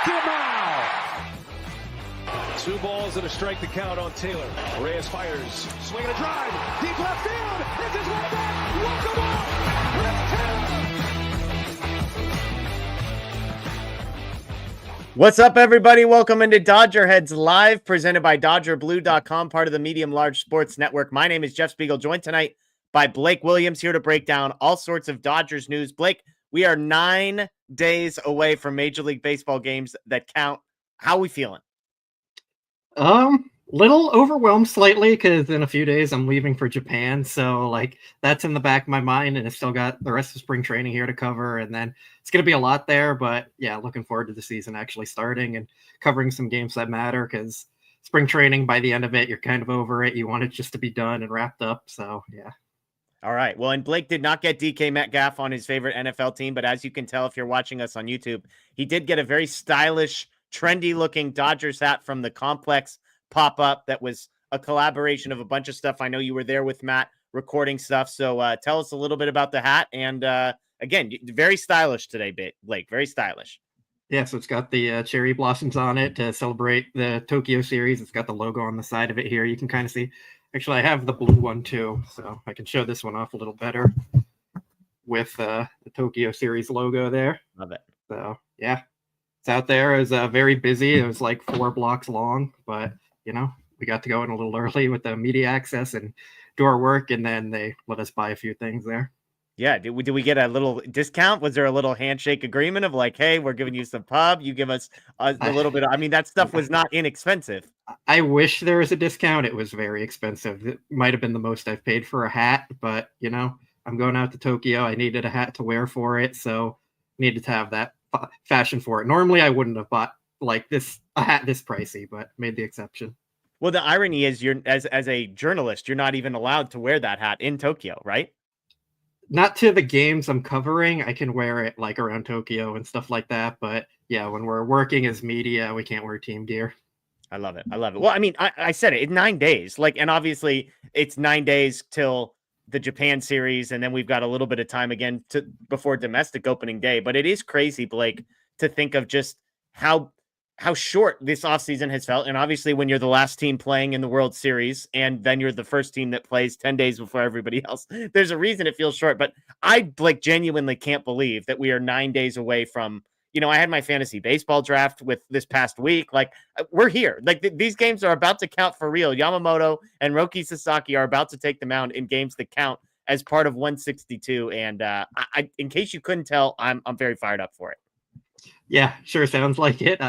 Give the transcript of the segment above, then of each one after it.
Two balls and a strike to count on Taylor. Reyes fires, swinging a drive, deep left field. This is way back. Walk the ball. What's up, everybody? Welcome into DodgerHeads Live, presented by DodgerBlue.com, part of the Medium Large Sports Network. My name is Jeff Spiegel, joined tonight by Blake Williams, here to break down all sorts of Dodgers news. Blake, we are 9 days away from Major League Baseball games that count. How are we feeling? Little overwhelmed slightly because in a few days I'm leaving for Japan. So that's in the back of my mind, and I've still got the rest of spring training here to cover. And then it's going to be a lot there, but yeah, looking forward to the season actually starting and covering some games that matter, because spring training, by the end of it, you're kind of over it. You want it just to be done and wrapped up. So yeah. All right. Well, and Blake did not get DK Metcalf on his favorite NFL team, but as you can tell, if you're watching us on YouTube, he did get a very stylish, trendy looking Dodgers hat from the Complex pop-up that was a collaboration of a bunch of stuff. I know you were there with Matt recording stuff. So tell us a little bit about the hat. And again, very stylish today, Blake, very stylish. Yeah, so it's got the cherry blossoms on it to celebrate the Tokyo series. It's got the logo on the side of it here. You can kind of see, actually I have the blue one too, so I can show this one off a little better with the Tokyo series logo there. Love it. So yeah, it's out there. It was very busy. It was like 4 blocks long, but we got to go in a little early with the media access and do our work, and then they let us buy a few things there. Yeah. Did we get a little discount? Was there a little handshake agreement of like, hey, we're giving you some pub, you give us a little bit I mean, that stuff was not inexpensive. I wish there was a discount. It was very expensive. It might have been the most I've paid for a hat, but I'm going out to Tokyo. I needed a hat to wear for it, so needed to have that fashion for it. Normally I wouldn't have bought a hat this pricey, but made the exception. Well, the irony is you're as a journalist, you're not even allowed to wear that hat in Tokyo, right? Not to the games I'm covering. I can wear it around Tokyo and stuff like that. But yeah, when we're working as media, we can't wear team gear. I love it. Well, I mean, I said it in 9 days, and obviously it's 9 days till the Japan series. And then we've got a little bit of time again before domestic opening day. But it is crazy, Blake, to think of just how short this offseason has felt. And obviously when you're the last team playing in the World Series and then you're the first team that plays 10 days before everybody else, there's a reason it feels short. But I genuinely can't believe that we are 9 days away from, I had my fantasy baseball draft with this past week. We're here. These games are about to count for real. Yamamoto and Roki Sasaki are about to take the mound in games that count as part of 162. And I in case you couldn't tell, I'm very fired up for it. Yeah, sure sounds like it.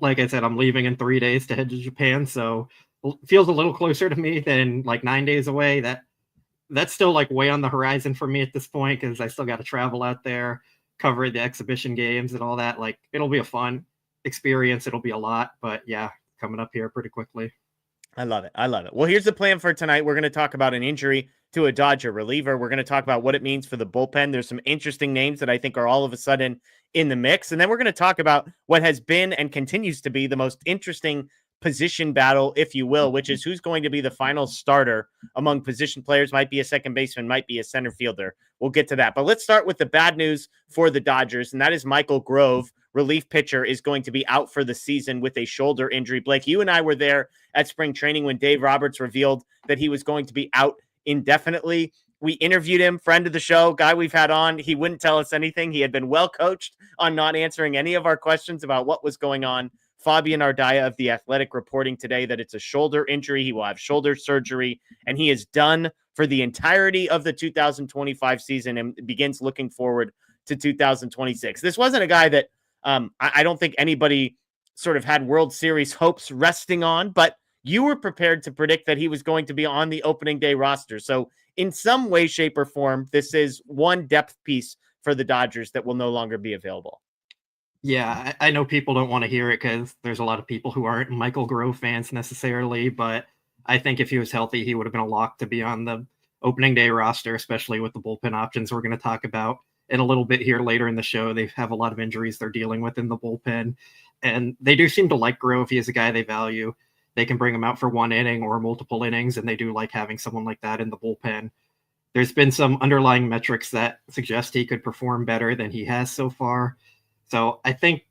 Like I said, I'm leaving in 3 days to head to Japan, so it feels a little closer to me than 9 days away. That's still way on the horizon for me at this point, because I still got to travel out there, cover the exhibition games and all that. It'll be a fun experience. It'll be a lot, but yeah, coming up here pretty quickly. I love it. Well, here's the plan for tonight. We're going to talk about an injury to a Dodger reliever. We're going to talk about what it means for the bullpen. There's some interesting names that I think are all of a sudden in the mix. And then we're going to talk about what has been and continues to be the most interesting position battle, if you will, which is who's going to be the final starter among position players. Might be a second baseman, might be a center fielder. We'll get to that. But let's start with the bad news for the Dodgers, and that is Michael Grove, relief pitcher, is going to be out for the season with a shoulder injury. Blake, you and I were there at spring training when Dave Roberts revealed that he was going to be out indefinitely. We interviewed him, friend of the show, guy we've had on. He wouldn't tell us anything. He had been well coached on not answering any of our questions about what was going on. Fabian Ardaya of The Athletic reporting today that it's a shoulder injury. He will have shoulder surgery, and he is done for the entirety of the 2025 season and begins looking forward to 2026. This wasn't a guy that I don't think anybody sort of had World Series hopes resting on, but you were prepared to predict that he was going to be on the opening day roster. So in some way, shape, or form, this is one depth piece for the Dodgers that will no longer be available. Yeah, I know people don't want to hear it because there's a lot of people who aren't Michael Grove fans necessarily, but I think if he was healthy, he would have been a lock to be on the opening day roster, especially with the bullpen options we're going to talk about in a little bit here later in the show. They have a lot of injuries they're dealing with in the bullpen, and they do seem to like Grove. He is a guy they value. They can bring him out for one inning or multiple innings, and they do like having someone like that in the bullpen. There's been some underlying metrics that suggest he could perform better than he has so far. So I think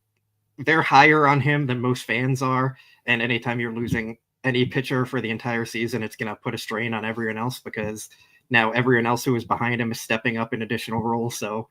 they're higher on him than most fans are. And anytime you're losing any pitcher for the entire season, it's going to put a strain on everyone else because now everyone else who is behind him is stepping up in additional roles. So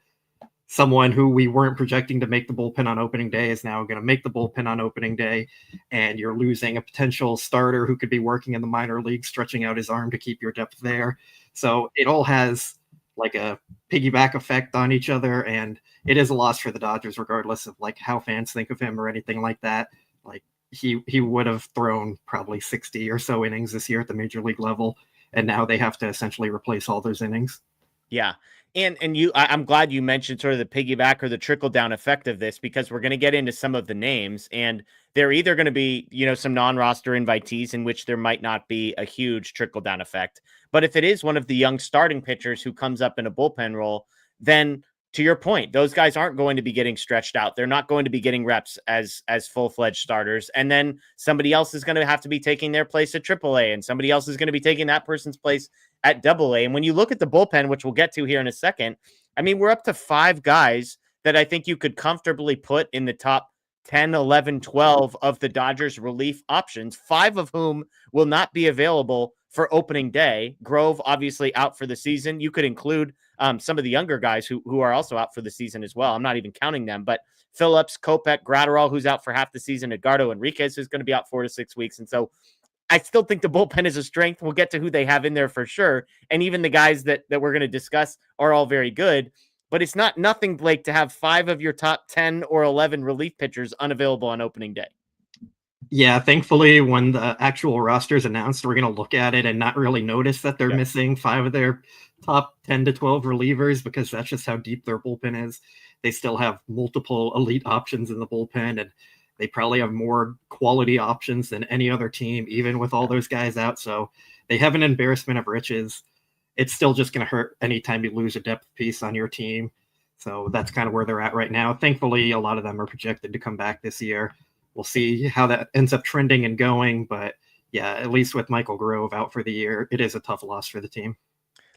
someone who we weren't projecting to make the bullpen on opening day is now going to make the bullpen on opening day. And you're losing a potential starter who could be working in the minor leagues, stretching out his arm to keep your depth there. So it all has like a piggyback effect on each other. And it is a loss for the Dodgers, regardless of like how fans think of him or anything like that. Like he would have thrown probably 60 or so innings this year at the major league level. And now they have to essentially replace all those innings. Yeah. And I'm glad you mentioned sort of the piggyback or the trickle down effect of this, because we're going to get into some of the names, and they're either going to be, some non-roster invitees in which there might not be a huge trickle down effect. But if it is one of the young starting pitchers who comes up in a bullpen role, then to your point, those guys aren't going to be getting stretched out. They're not going to be getting reps as full-fledged starters. And then somebody else is going to have to be taking their place at AAA, and somebody else is going to be taking that person's place at AA. And when you look at the bullpen, which we'll get to here in a second, I mean, we're up to 5 guys that I think you could comfortably put in the top 10, 11, 12 of the Dodgers relief options, 5 of whom will not be available for opening day. Grove, obviously, out for the season. You could include some of the younger guys who are also out for the season as well. I'm not even counting them, but Phillips, Kopech, Graterol, who's out for half the season, Edgardo Enriquez, who's going to be out 4 to 6 weeks. And so I still think the bullpen is a strength. We'll get to who they have in there for sure. And even the guys that we're going to discuss are all very good. But it's not nothing, Blake, to have 5 of your top 10 or 11 relief pitchers unavailable on opening day. Yeah, thankfully, when the actual roster is announced, we're going to look at it and not really notice that they're missing 5 of their top 10 to 12 relievers, because that's just how deep their bullpen is. They still have multiple elite options in the bullpen, and they probably have more quality options than any other team, even with all those guys out. So they have an embarrassment of riches. It's still just going to hurt anytime you lose a depth piece on your team. So that's kind of where they're at right now. Thankfully, a lot of them are projected to come back this year. We'll see how that ends up trending and going. But yeah, at least with Michael Grove out for the year, it is a tough loss for the team.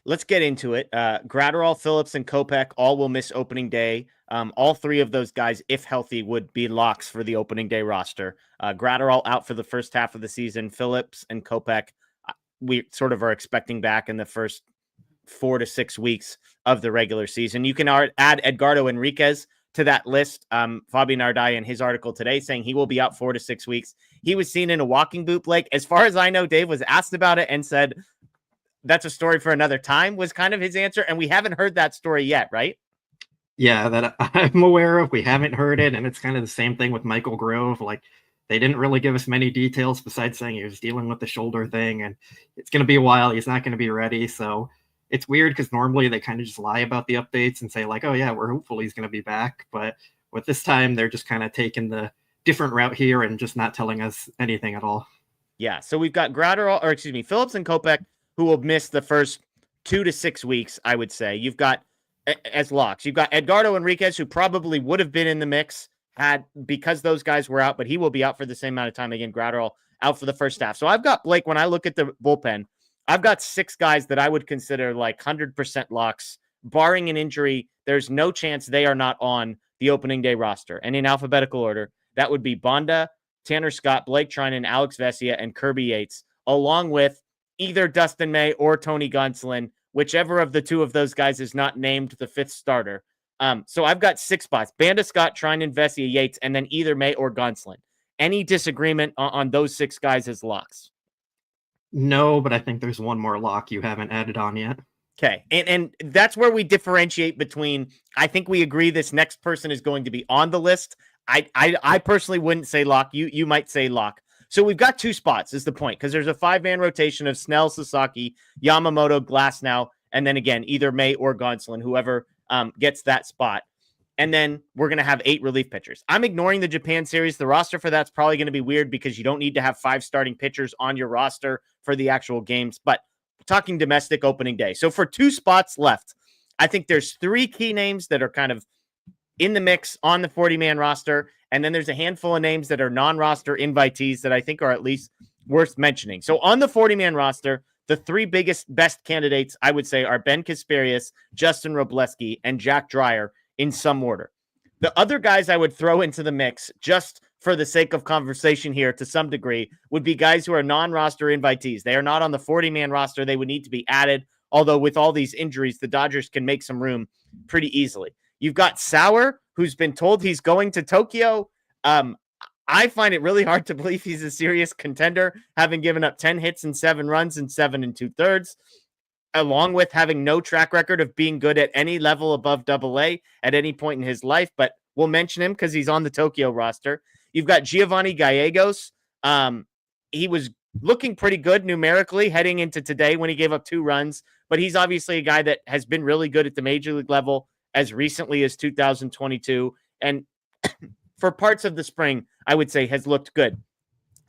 Let's get into it. Graterol, Phillips, and Kopech all will miss opening day. All 3 of those guys, if healthy, would be locks for the opening day roster. Graterol out for the first half of the season. Phillips and Kopech, we sort of are expecting back in the first 4 to 6 weeks of the regular season. You can add Edgardo Enriquez to that list. Fabian Ardai in his article today saying he will be out 4 to 6 weeks. He was seen in a walking boot, Blake. As far as I know, Dave was asked about it and said, that's a story for another time, was kind of his answer. And we haven't heard that story yet, right? Yeah, that I'm aware of. We haven't heard it. And it's kind of the same thing with Michael Grove. Like, they didn't really give us many details besides saying he was dealing with the shoulder thing and it's going to be a while. He's not going to be ready. So it's weird because normally they kind of just lie about the updates and say like, oh yeah, we're hopeful he's going to be back. But with this time, they're just kind of taking the different route here and just not telling us anything at all. Yeah. So we've got Phillips and Kopech, who will miss the first 2 to 6 weeks, I would say. You've got, as locks, you've got Edgardo Enriquez, who probably would have been in the mix because those guys were out, but he will be out for the same amount of time. Again, Graterol out for the first half. So I've got, Blake, when I look at the bullpen, I've got 6 guys that I would consider like 100% locks. Barring an injury, there's no chance they are not on the opening day roster. And in alphabetical order, that would be Bonda, Tanner Scott, Blake Trinan, Alex Vesia, and Kirby Yates, along with either Dustin May or Tony Gonsolin, whichever of the 2 of those guys is not named the 5th starter. So I've got 6 spots: Banda, Scott, Trinan, Vesia, Yates, and then either May or Gonsolin. Any disagreement on those 6 guys as locks? No, but I think there's one more lock you haven't added on yet. Okay. And that's where we differentiate between, I think we agree this next person is going to be on the list. I personally wouldn't say lock. You might say lock. So we've got 2 spots is the point, because there's a 5-man rotation of Snell, Sasaki, Yamamoto, Glasnow, and then again, either May or Gonsolin, whoever gets that spot. And then we're going to have 8 relief pitchers. I'm ignoring the Japan series. The roster for that's probably going to be weird because you don't need to have 5 starting pitchers on your roster for the actual games, but talking domestic opening day. So for 2 spots left, I think there's 3 key names that are kind of in the mix on the 40-man roster. And then there's a handful of names that are non-roster invitees that I think are at least worth mentioning. So on the 40-man roster, the 3 best candidates, I would say, are Ben Casparius, Justin Wrobleski, and Jack Dreyer in some order. The other guys I would throw into the mix, just for the sake of conversation here to some degree, would be guys who are non-roster invitees. They are not on the 40-man roster. They would need to be added. Although with all these injuries, the Dodgers can make some room pretty easily. You've got Sauer, who's been told he's going to Tokyo. I find it really hard to believe he's a serious contender, having given up 10 hits and 7 runs in 7 2/3, along with having no track record of being good at any level above AA at any point in his life. But we'll mention him because he's on the Tokyo roster. You've got Giovanni Gallegos. He was looking pretty good numerically heading into today when he gave up 2 runs, but he's obviously a guy that has been really good at the major league level as recently as 2022. And for parts of the spring, I would say has looked good.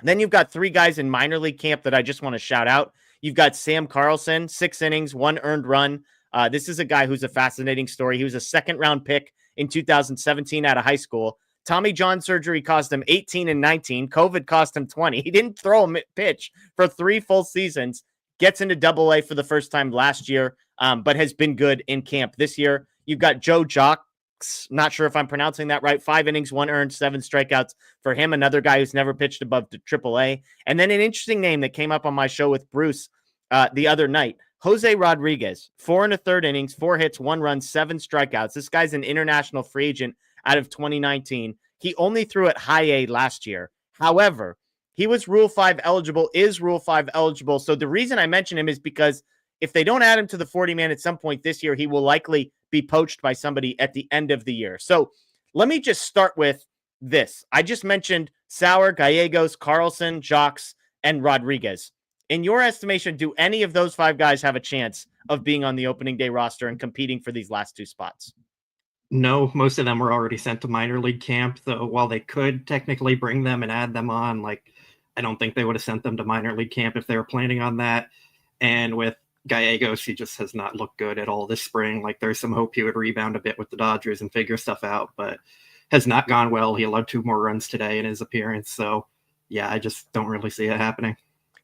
Then you've got 3 guys in minor league camp that I just want to shout out. You've got Sam Carlson, 6 innings, 1 earned run. This is a guy who's a fascinating story. He was a second-round pick in 2017 out of high school. Tommy John surgery cost him 18 and 19. COVID cost him 20. He didn't throw a pitch for 3 full seasons. Gets into AA for the first time last year, but has been good in camp this year. You've got Joe Jocks. Not sure if I'm pronouncing that right. 5 innings, 1 earned, 7 strikeouts for him. Another guy who's never pitched above AAA. And then an interesting name that came up on my show with Bruce the other night. Jose Rodriguez, 4 1/3 innings, 4 hits, 1 run, 7 strikeouts. This guy's an international free agent out of 2019. He only threw at high A last year. However, he was Rule 5 eligible, is Rule 5 eligible. So the reason I mention him is because if they don't add him to the 40-man at some point this year, he will likely be poached by somebody at the end of the year. So let me just start with this. I just mentioned Sauer, Gallegos, Carlson, Jocks, and Rodriguez. In your estimation, do any of those 5 guys have a chance of being on the opening day roster and competing for these last 2 spots? No, most of them were already sent to minor league camp. So while they could technically bring them and add them on, I don't think they would have sent them to minor league camp if they were planning on that. And with Gallegos, he just has not looked good at all this spring. There's some hope he would rebound a bit with the Dodgers and figure stuff out, but has not gone well. He allowed 2 more runs today in his appearance. So yeah, I just don't really see it happening.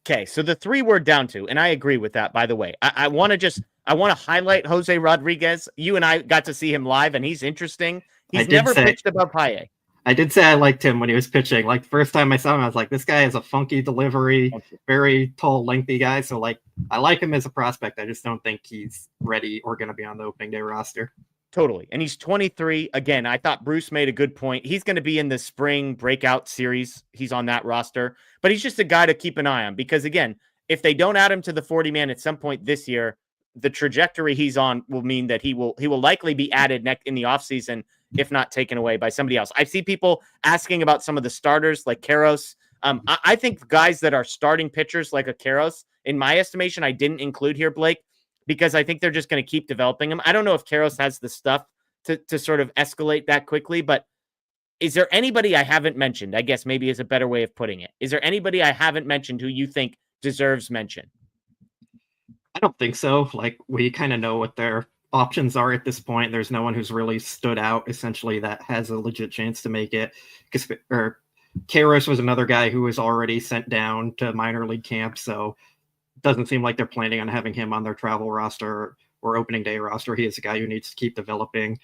Okay, so the 3 we're down to, and I agree with that, by the way. I want to highlight Jose Rodriguez. You and I got to see him live, and he's interesting. He's never pitched above high A. I did say I liked him when he was pitching. The first time I saw him, I was like, this guy has a funky delivery, very tall, lengthy guy. So, I like him as a prospect. I just don't think he's ready or going to be on the opening day roster. Totally. And he's 23. Again, I thought Bruce made a good point. He's going to be in the spring breakout series. He's on that roster. But he's just a guy to keep an eye on because, again, if they don't add him to the 40-man at some point this year, the trajectory he's on will mean that he will likely be added in the offseason, if not taken away by somebody else. I see people asking about some of the starters like Karros. I think guys that are starting pitchers like a Karros, in my estimation, I didn't include here, Blake, because I think they're just going to keep developing him. I don't know if Karros has the stuff to sort of escalate that quickly, but is there anybody I haven't mentioned? I guess maybe is a better way of putting it. Is there anybody I haven't mentioned who you think deserves mention? I don't think so. We kind of know what their options are at this point. There's no one who's really stood out, essentially, that has a legit chance to make it. Karros was another guy who was already sent down to minor league camp, so it doesn't seem like they're planning on having him on their travel roster or opening day roster. He is a guy who needs to keep developing.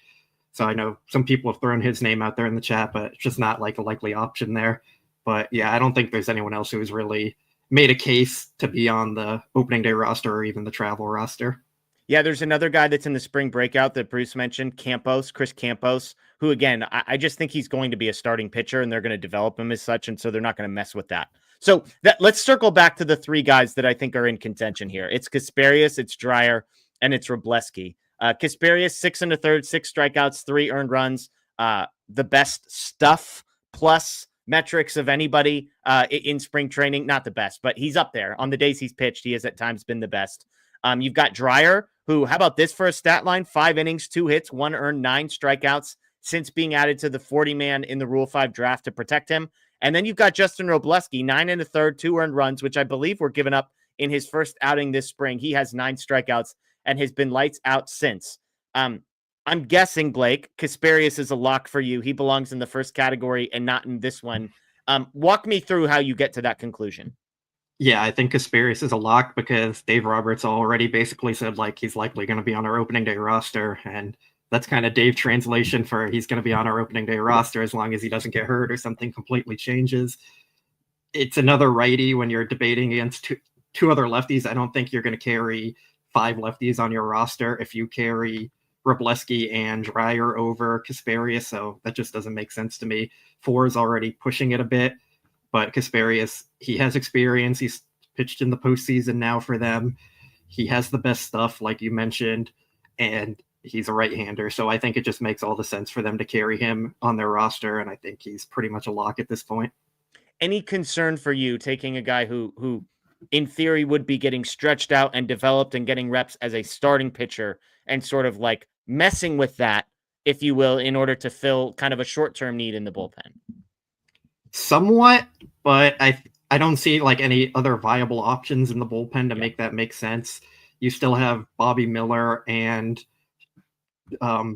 So I know some people have thrown his name out there in the chat, but it's just not a likely option there. But yeah, I don't think there's anyone else who's really made a case to be on the opening day roster or even the travel roster. Yeah, there's another guy that's in the spring breakout that Bruce mentioned, Chris Campos, who, again, I just think he's going to be a starting pitcher and they're going to develop him as such, and so they're not going to mess with that. So let's circle back to the 3 guys that I think are in contention here. It's Casparius, it's Dreyer, and it's Wrobleski. Casparius, 6 1/3, 6 strikeouts, 3 earned runs, the best stuff plus metrics of anybody in spring training. Not the best, but he's up there. On the days he's pitched, he has at times been the best. You've got Dreyer, who, how about this for a stat line? 5 innings, 2 hits, 1 earned, 9 strikeouts since being added to the 40-man in the Rule 5 draft to protect him. And then you've got Justin Wrobleski, 9 1/3, 2 earned runs, which I believe were given up in his first outing this spring. He has 9 strikeouts and has been lights out since. I'm guessing, Blake, Casparius is a lock for you. He belongs in the first category and not in this one. Walk me through how you get to that conclusion. Yeah, I think Casparius is a lock because Dave Roberts already basically said he's likely going to be on our opening day roster, and That's kind of Dave translation for he's going to be on our opening day roster as long as he doesn't get hurt or something completely changes. It's another righty when you're debating against two other lefties. I don't think you're going to carry 5 lefties on your roster if you carry Wrobleski and Dreyer over Casparius, so that just doesn't make sense to me. 4 is already pushing it a bit, but Casparius, he has experience. He's pitched in the postseason now for them. He has the best stuff, like you mentioned, and he's a right-hander, so I think it just makes all the sense for them to carry him on their roster, and I think he's pretty much a lock at this point. Any concern for you taking a guy who in theory would be getting stretched out and developed and getting reps as a starting pitcher and sort of like messing with that, if you will, in order to fill kind of a short-term need in the bullpen? Somewhat, but I don't see like any other viable options in the bullpen to make that make sense. You still have Bobby Miller and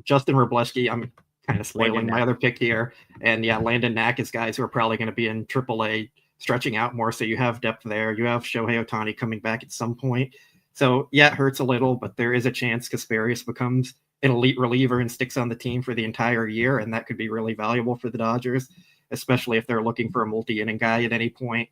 Justin Wrobleski. I'm kind of spoiling my other pick here. And yeah, Landon Knack is guys who are probably going to be in AAA stretching out more. So you have depth there. You have Shohei Ohtani coming back at some point. So yeah, it hurts a little, but there is a chance Casparius becomes an elite reliever and sticks on the team for the entire year. And that could be really valuable for the Dodgers, especially if they're looking for a multi-inning guy at any point.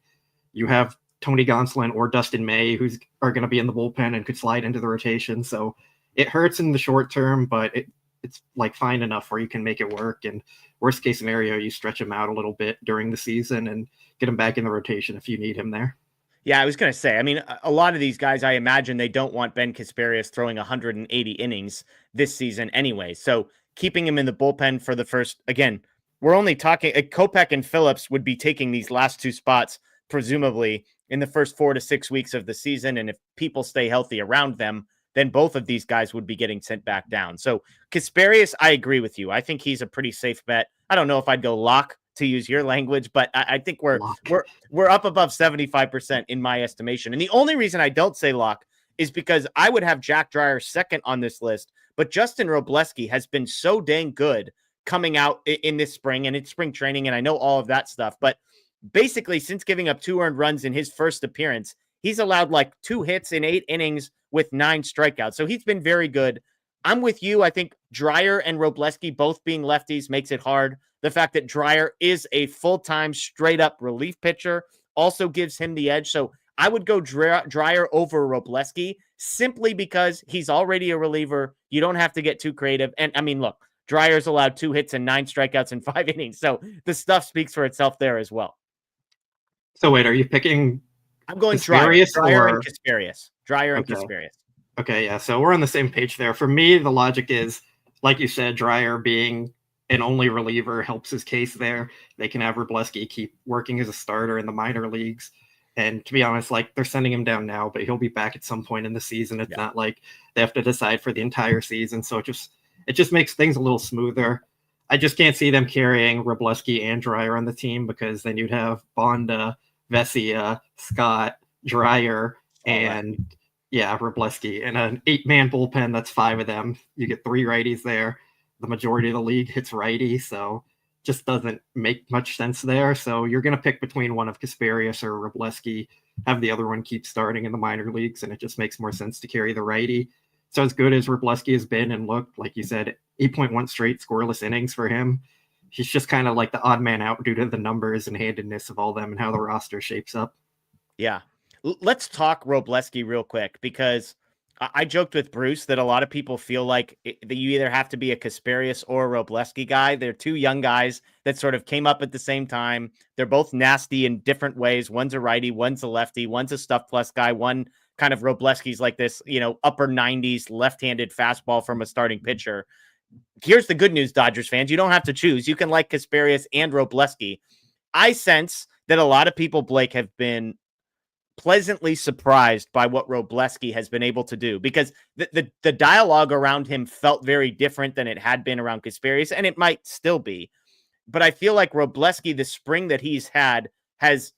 You have Tony Gonsolin or Dustin May, who's are going to be in the bullpen and could slide into the rotation. So it hurts in the short term, but it's like fine enough where you can make it work. And worst case scenario, you stretch him out a little bit during the season and get him back in the rotation if you need him there. Yeah, I was going to say, I mean, a lot of these guys, I imagine they don't want Ben Casparius throwing 180 innings this season anyway. So keeping him in the bullpen for the first, again, we're only talking, Kopech and Phillips would be taking these last 2 spots, presumably in the first 4 to 6 weeks of the season. And if people stay healthy around them, then both of these guys would be getting sent back down. So Casparius, I agree with you. I think he's a pretty safe bet. I don't know if I'd go lock, to use your language, but I think we're up above 75% in my estimation. And the only reason I don't say lock is because I would have Jack Dreyer second on this list, but Justin Wrobleski has been so dang good coming out in this spring, and it's spring training, and I know all of that stuff, but basically since giving up 2 earned runs in his first appearance, he's allowed like 2 hits in 8 innings with 9 strikeouts. So he's been very good. I'm with you. I think Dreyer and Wrobleski both being lefties makes it hard. The fact that Dreyer is a full-time straight-up relief pitcher also gives him the edge. So I would go Dreyer over Wrobleski simply because he's already a reliever. You don't have to get too creative. And I mean, look, Dreyer's allowed 2 hits and 9 strikeouts in 5 innings. So the stuff speaks for itself there as well. So wait, are you picking? I'm going Casparius Dreyer and Casparius. Dreyer and Okay. Casparius. Okay, yeah. So we're on the same page there. For me, the logic is, like you said, Dreyer being an only reliever helps his case there. They can have Wrobleski keep working as a starter in the minor leagues. And to be honest, like they're sending him down now, but he'll be back at some point in the season. It's not like they have to decide for the entire season. So it just makes things a little smoother. I just can't see them carrying Wrobleski and Dreyer on the team because then you'd have Bonda, Vesia, Scott, Dreyer, and Wrobleski. And an 8-man bullpen, that's 5 of them. You get 3 righties there. The majority of the league hits righty, so just doesn't make much sense there. So you're going to pick between one of Casparius or Wrobleski, have the other one keep starting in the minor leagues, and it just makes more sense to carry the righty. So as good as Wrobleski has been and looked, like you said, 8.1 straight scoreless innings for him, he's just kind of like the odd man out due to the numbers and handedness of all them and how the roster shapes up. Yeah. Let's talk Wrobleski real quick, because I joked with Bruce that a lot of people feel like that you either have to be a Casparius or a Wrobleski guy. They're 2 young guys that sort of came up at the same time. They're both nasty in different ways. One's a righty, one's a lefty, one's a stuff plus guy. One kind of Wrobleski's like this, upper 90s left-handed fastball from a starting pitcher. Here's the good news, Dodgers fans. You don't have to choose. You can like Casparius and Wrobleski. I sense that a lot of people, Blake, have been pleasantly surprised by what Wrobleski has been able to do, because the dialogue around him felt very different than it had been around Casparius, and it might still be. But I feel like Wrobleski, the spring that he's had, has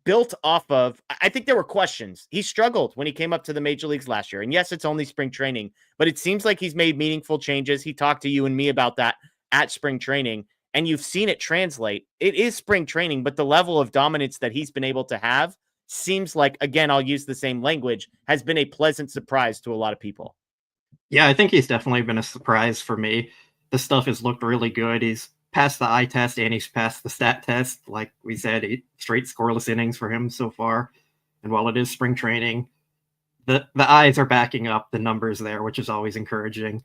built off of, I think there were questions. He struggled when he came up to the major leagues last year. And yes, it's only spring training, but it seems like he's made meaningful changes. He talked to you and me about that at spring training, and you've seen it translate. It is spring training, but the level of dominance that he's been able to have seems like, again, I'll use the same language, has been a pleasant surprise to a lot of people. Yeah, I think he's definitely been a surprise for me. The stuff has looked really good. He's passed the eye test and he's passed the stat test. Like we said, straight scoreless innings for him so far. And while it is spring training, the eyes are backing up the numbers there, which is always encouraging.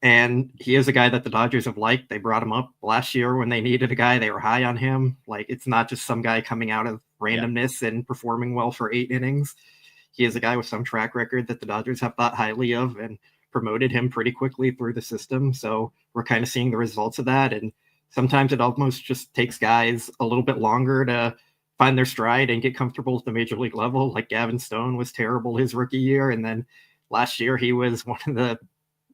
And he is a guy that the Dodgers have liked. They brought him up last year when they needed a guy. They were high on him. Like, it's not just some guy coming out of randomness and performing well for 8 innings. He is a guy with some track record that the Dodgers have thought highly of and promoted him pretty quickly through the system. So we're kind of seeing the results of that. And sometimes it almost just takes guys a little bit longer to find their stride and get comfortable at the major league level. Like Gavin Stone was terrible his rookie year. And then last year he was one of the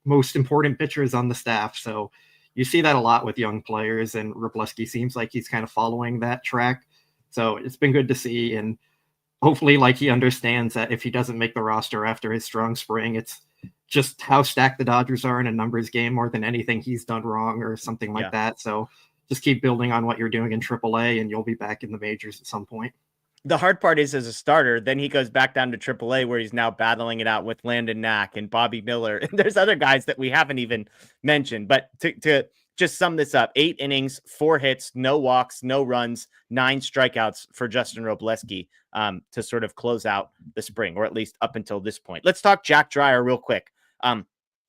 most important pitchers on the staff. So you see that a lot with young players, and Wrobleski seems like he's kind of following that track. So it's been good to see. And hopefully, like, he understands that if he doesn't make the roster after his strong spring, it's just how stacked the Dodgers are in a numbers game more than anything he's done wrong or something like that. So just keep building on what you're doing in AAA and you'll be back in the majors at some point. The hard part is, as a starter, then he goes back down to AAA where he's now battling it out with Landon Knack and Bobby Miller. And there's other guys that we haven't even mentioned. But to just sum this up, 8 innings, 4 hits, no walks, no runs, 9 strikeouts for Justin Wrobleski to sort of close out the spring, or at least up until this point. Let's talk Jack Dreyer real quick.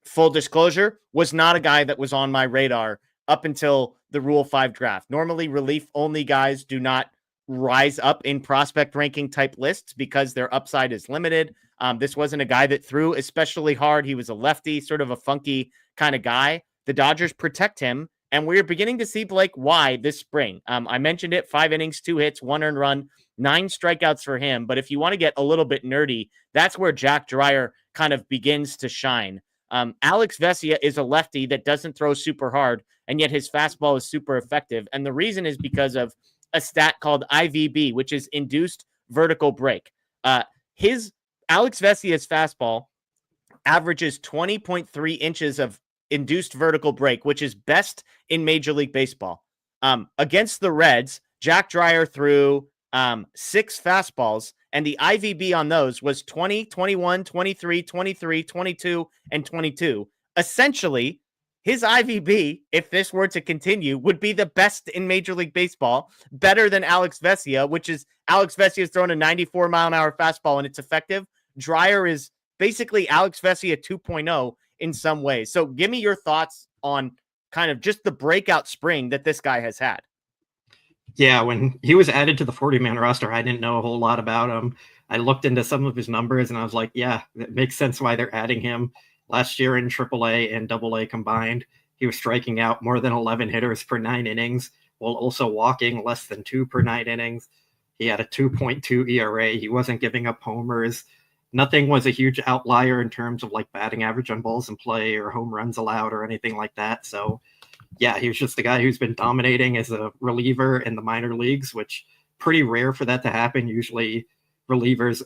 Full disclosure, was not a guy that was on my radar up until the Rule 5 draft. Normally, relief-only guys do not rise up in prospect ranking type lists because their upside is limited. This wasn't a guy that threw especially hard. He was a lefty, sort of a funky kind of guy. The Dodgers protect him, and we're beginning to see, Blake, why this spring. I mentioned it, 5 innings, 2 hits, 1 earned run, 9 strikeouts for him. But if you want to get a little bit nerdy, that's where Jack Dreyer kind of begins to shine. Alex Vesia is a lefty that doesn't throw super hard, and yet his fastball is super effective. And the reason is because of a stat called IVB, which is induced vertical break. His Alex Vesia's fastball averages 20.3 inches of induced vertical break, which is best in Major League Baseball. Against the Reds, Jack Dreyer threw 6 fastballs, and the IVB on those was 20, 21, 23, 23, 22, and 22. Essentially, his IVB, if this were to continue, would be the best in Major League Baseball, better than Alex Vesia, which is Alex Vesia is throwing a 94-mile-an-hour fastball, and it's effective. Dreyer is basically Alex Vesia 2.0 in some ways. So give me your thoughts on kind of just the breakout spring that this guy has had. Yeah, when he was added to the 40-man roster, I didn't know a whole lot about him. I looked into some of his numbers, and I was like, yeah, it makes sense why they're adding him. Last year in AAA and AA combined, he was striking out more than 11 hitters per 9 innings, while also walking less than 2 per 9 innings. He had a 2.2 ERA. He wasn't giving up homers. Nothing was a huge outlier in terms of like batting average on balls in play or home runs allowed or anything like that. So, yeah, he was just the guy who's been dominating as a reliever in the minor leagues, which pretty rare for that to happen. Usually relievers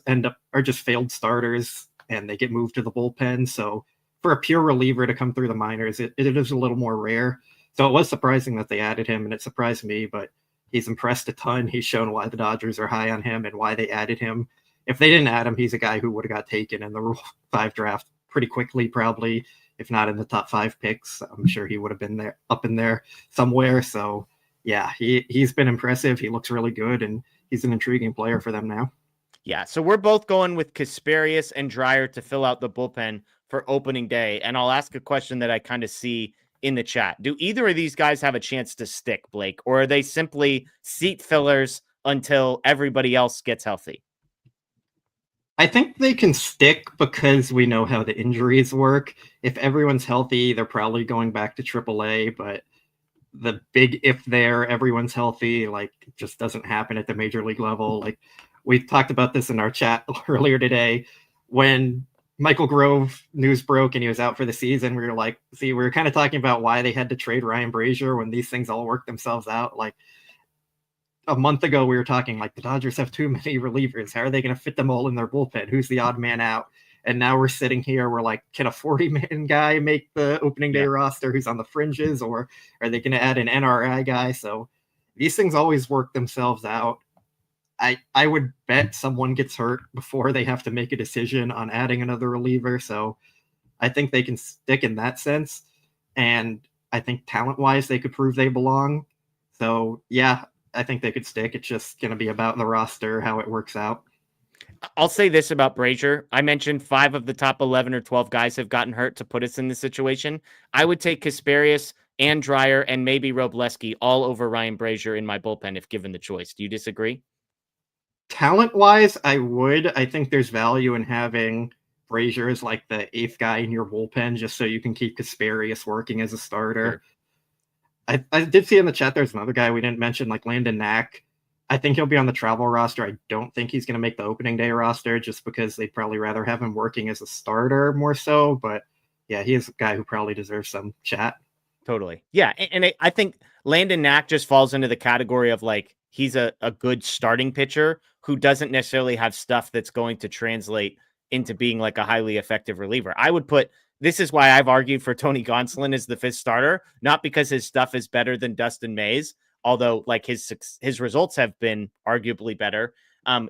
are just failed starters and they get moved to the bullpen. So for a pure reliever to come through the minors, it is a little more rare. So it was surprising that they added him, and it surprised me, but he's impressed a ton. He's shown why the Dodgers are high on him and why they added him. If they didn't add him, he's a guy who would have got taken in the Rule 5 draft pretty quickly, probably, if not in the top 5 picks. I'm sure he would have been there, up in there somewhere. So yeah, he's been impressive. He looks really good, and he's an intriguing player for them now. Yeah, so we're both going with Casparius and Dreyer to fill out the bullpen for opening day. And I'll ask a question that I kind of see in the chat. Do either of these guys have a chance to stick, Blake, or are they simply seat fillers until everybody else gets healthy? I think they can stick because we know how the injuries work. If everyone's healthy, they're probably going back to AAA, but the big if there, everyone's healthy, like, it just doesn't happen at the major league level. Like, we talked about this in our chat earlier today. When Michael Grove news broke and he was out for the season, we were like, we were kind of talking about why they had to trade Ryan Brazier when these things all work themselves out. Like, a month ago, we were talking like the Dodgers have too many relievers. How are they going to fit them all in their bullpen? Who's the odd man out? And now we're sitting here, we're like, can a 40-man guy make the opening day roster who's on the fringes, or are they going to add an NRI guy? So these things always work themselves out. I would bet someone gets hurt before they have to make a decision on adding another reliever. So I think they can stick in that sense. And I think talent-wise, they could prove they belong. So, yeah, I think they could stick. It's just going to be about the roster, how it works out. I'll say this about Brazier. I mentioned 5 of the top 11 or 12 guys have gotten hurt to put us in this situation. I would take Casparius and Dreyer and maybe Wrobleski all over Ryan Brazier in my bullpen if given the choice. Do you disagree? Talent-wise, I would. I think there's value in having Brazier as like the 8th guy in your bullpen just so you can keep Casparius working as a starter. Sure. I did see in the chat there's another guy we didn't mention, like Landon Knack. I think he'll be on the travel roster. I don't think he's going to make the opening day roster just because they'd probably rather have him working as a starter more so. But yeah, he is a guy who probably deserves some chat. Totally. Yeah. And I think Landon Knack just falls into the category of like, he's a good starting pitcher who doesn't necessarily have stuff that's going to translate into being like a highly effective reliever. I would put, this is why I've argued for Tony Gonsolin as the 5th starter, not because his stuff is better than Dustin May's, although like his results have been arguably better.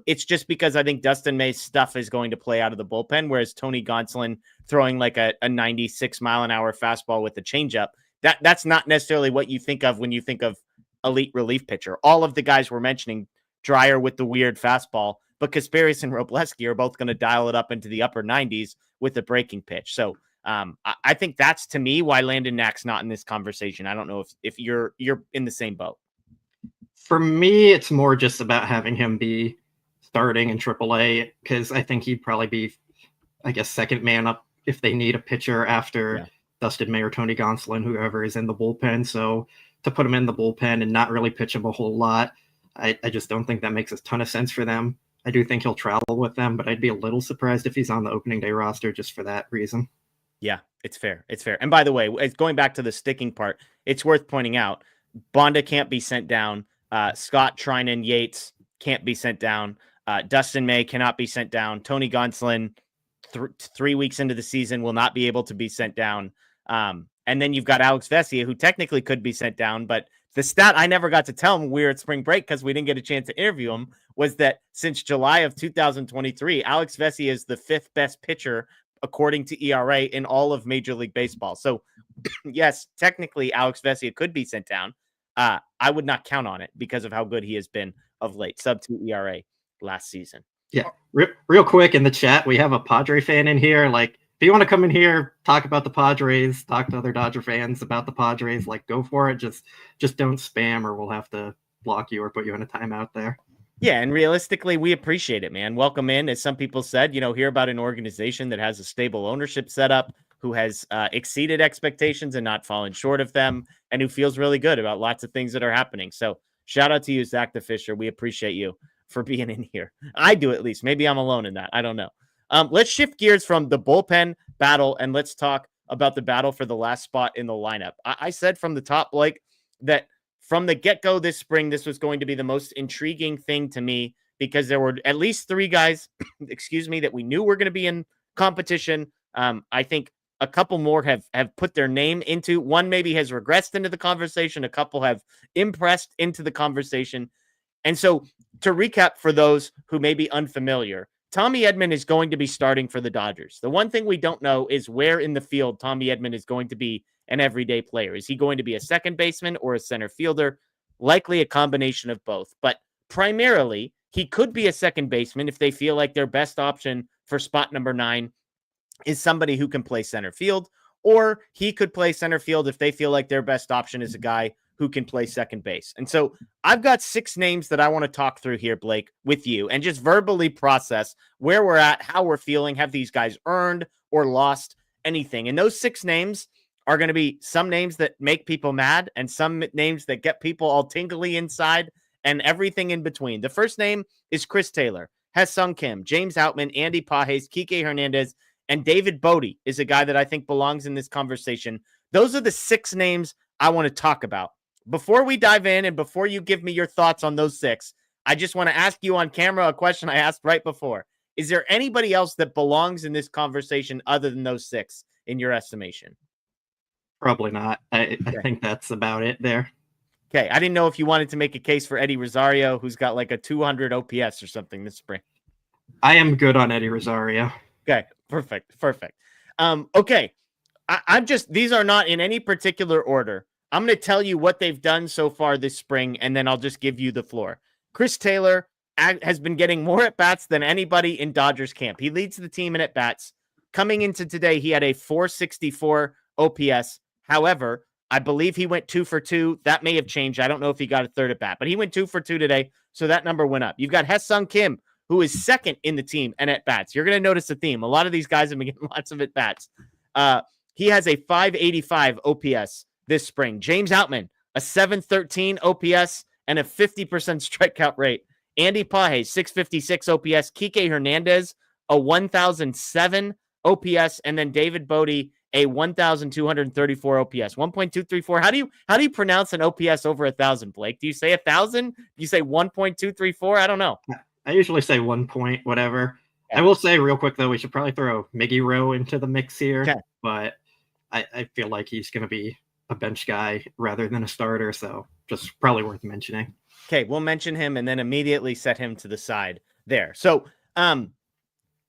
It's just because I think Dustin May's stuff is going to play out of the bullpen, whereas Tony Gonsolin throwing like a 96 mile an hour fastball with a changeup, that's not necessarily what you think of when you think of elite relief pitcher. All of the guys we're mentioning, Dreyer with the weird fastball, but Casparius and Wrobleski are both going to dial it up into the upper 90s with the breaking pitch. So I think that's, to me, why Landon Knack's not in this conversation. I don't know if you're in the same boat. For me, it's more just about having him be starting in AAA because I think he'd probably be, I guess, second man up if they need a pitcher after Dustin May or Tony Gonsolin, whoever is in the bullpen. So to put him in the bullpen and not really pitch him a whole lot, I just don't think that makes a ton of sense for them. I do think he'll travel with them, but I'd be a little surprised if he's on the opening day roster just for that reason. Yeah, it's fair. It's fair. And by the way, going back to the sticking part, it's worth pointing out, Bonda can't be sent down. Scott, Trinan, Yates can't be sent down. Dustin May cannot be sent down. Tony Gonsolin, 3 weeks into the season, will not be able to be sent down. And then you've got Alex Vesia, who technically could be sent down, but the stat I never got to tell him we were at spring break because we didn't get a chance to interview him was that since July of 2023, Alex Vesia is the 5th best pitcher according to ERA in all of Major League Baseball. So yes, technically Alex Vesia could be sent down. I would not count on it because of how good he has been of late. Sub-2 ERA last season. Yeah. Real quick in the chat, we have a Padre fan in here. Like, if you want to come in here, talk about the Padres, talk to other Dodger fans about the Padres, like, go for it. Just don't spam or we'll have to block you or put you in a timeout there. Yeah, and realistically, we appreciate it, man. Welcome in. As some people said, hear about an organization that has a stable ownership setup, who has exceeded expectations and not fallen short of them, and who feels really good about lots of things that are happening. So shout out to you, Zach the Fisher. We appreciate you for being in here. I do, at least. Maybe I'm alone in that. I don't know. Let's shift gears from the bullpen battle, and let's talk about the battle for the last spot in the lineup. I said from the top, Blake, that from the get-go this spring, this was going to be the most intriguing thing to me because there were at least 3 guys, that we knew were going to be in competition. I think a couple more have put their name into. One maybe has regressed into the conversation. A couple have impressed into the conversation. And so to recap for those who may be unfamiliar, Tommy Edman is going to be starting for the Dodgers. The one thing we don't know is where in the field Tommy Edman is going to be an everyday player. Is he going to be a second baseman or a center fielder? Likely a combination of both. But primarily, he could be a second baseman if they feel like their best option for spot number 9 is somebody who can play center field, or he could play center field if they feel like their best option is a guy who can play second base. And so I've got 6 names that I want to talk through here, Blake, with you and just verbally process where we're at, how we're feeling. Have these guys earned or lost anything? And those 6 names are going to be some names that make people mad and some names that get people all tingly inside and everything in between. The first name is Chris Taylor, Ha-Seong Kim, James Outman, Andy Pages, Kike Hernandez, and David Bodie is a guy that I think belongs in this conversation. Those are the 6 names I want to talk about. Before we dive in and before you give me your thoughts on those 6, I just want to ask you on camera a question I asked right before. Is there anybody else that belongs in this conversation other than those 6 in your estimation? Probably not. I think that's about it there. Okay. I didn't know if you wanted to make a case for Eddie Rosario, who's got like a 200 OPS or something this spring. I am good on Eddie Rosario. Okay. Perfect. Okay. I'm just, these are not in any particular order. I'm going to tell you what they've done so far this spring, and then I'll just give you the floor. Chris Taylor has been getting more at-bats than anybody in Dodgers camp. He leads the team in at-bats. Coming into today, he had a 464 OPS. However, I believe he went 2 for 2. That may have changed. I don't know if he got a third at-bat, but he went 2 for 2 today, so that number went up. You've got Haesung Kim, who is second in the team and at-bats. You're going to notice a theme. A lot of these guys have been getting lots of at-bats. He has a 585 OPS this spring. James Outman, a 713 OPS and a 50% strikeout rate. Andy Pages, 656 OPS. Kike Hernandez, a 1007 OPS, and then David Bodie, a 1,234 OPS. 1.234. How do you pronounce an OPS over 1,000, Blake? Do you say 1,000? Do you say 1.234? I don't know. I usually say 1 point, whatever. Okay. I will say real quick, though, we should probably throw Miggy Rowe into the mix here. Okay. But I feel like he's going to be a bench guy rather than a starter, so just probably worth mentioning. Okay, we'll mention him and then immediately set him to the side there. So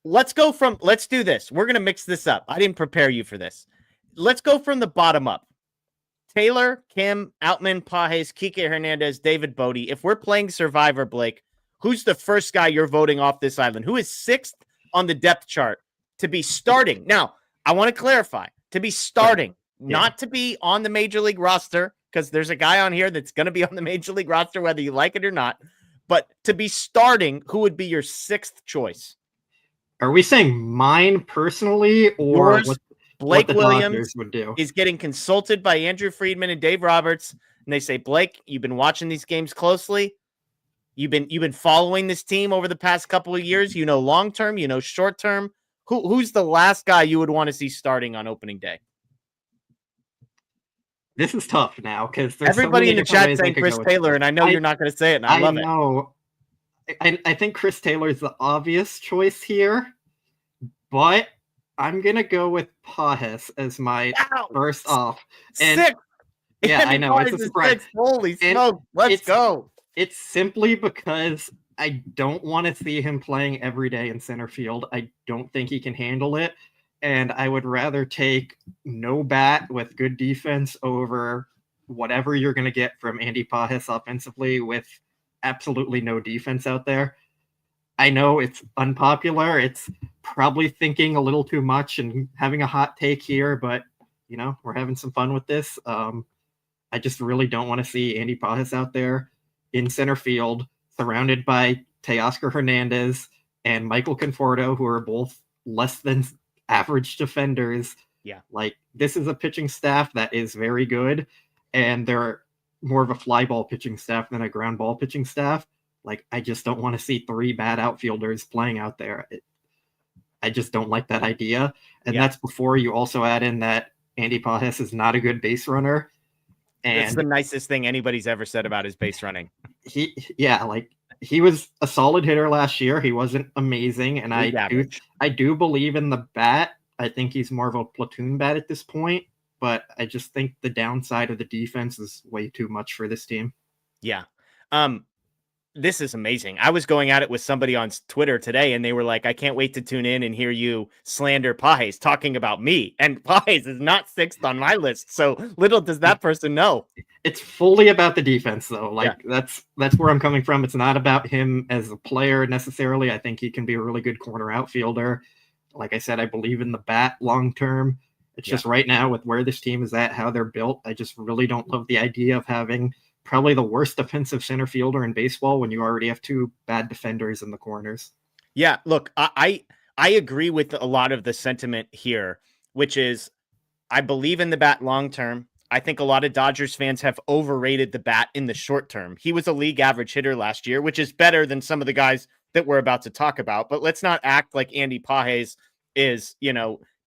let's do this. We're going to mix this up. I didn't prepare you for this. Let's go from the bottom up. Taylor, Kim, Outman, Pages, Kike Hernandez, David Bodie. If we're playing Survivor, Blake, who's the first guy you're voting off this island? Who is sixth on the depth chart to be starting? Now, I want to clarify, to be starting, not to be on the major league roster, because there's a guy on here that's going to be on the major league roster, whether you like it or not. But to be starting, who would be your sixth choice? Are we saying mine personally, or yours? What Blake the Williams Dodgers would do? Is getting consulted by Andrew Friedman and Dave Roberts, and they say, Blake, you've been watching these games closely. You've been following this team over the past couple of years. You know long term, you know short term. Who's the last guy you would want to see starting on opening day? This is tough now because everybody in the chat saying Chris Taylor, and I know you're not going to say it, and I love it. I think Chris Taylor is the obvious choice here, but I'm going to go with Pages as my first off. And Sick. Yeah, I know. It's a surprise. Holy smoke. Let's go. It's simply because I don't want to see him playing every day in center field. I don't think he can handle it. And I would rather take no bat with good defense over whatever you're going to get from Andy Pages offensively with absolutely no defense out there. I know it's unpopular. It's probably thinking a little too much and having a hot take here, but, you know, we're having some fun with this. I just really don't want to see Andy Pages out there in center field surrounded by Teoscar Hernandez and Michael Conforto, who are both less than average defenders. Yeah. Like, this is a pitching staff that is very good, and they're more of a fly ball pitching staff than a ground ball pitching staff. Like, I just don't want to see three bad outfielders playing out there. I just don't like that idea. And that's before you also add in that Andy Pages is not a good base runner. And that's the nicest thing anybody's ever said about his base running. He was a solid hitter last year. He wasn't amazing. And I do believe in the bat. I think he's more of a platoon bat at this point, but I just think the downside of the defense is way too much for this team. Yeah. This is amazing. I was going at it with somebody on Twitter today, and they were like, I can't wait to tune in and hear you slander Pages talking about me. And Pages is not sixth on my list. So little does that person know. It's fully about the defense, though. That's where I'm coming from. It's not about him as a player necessarily. I think he can be a really good corner outfielder. Like I said, I believe in the bat long term. It's just right now with where this team is at, how they're built, I just really don't love the idea of having probably the worst defensive center fielder in baseball when you already have two bad defenders in the corners. Yeah, look, I agree with a lot of the sentiment here, which is I believe in the bat long term. I think a lot of Dodgers fans have overrated the bat in the short term. He was a league average hitter last year, which is better than some of the guys that we're about to talk about. But let's not act like Andy Pages is,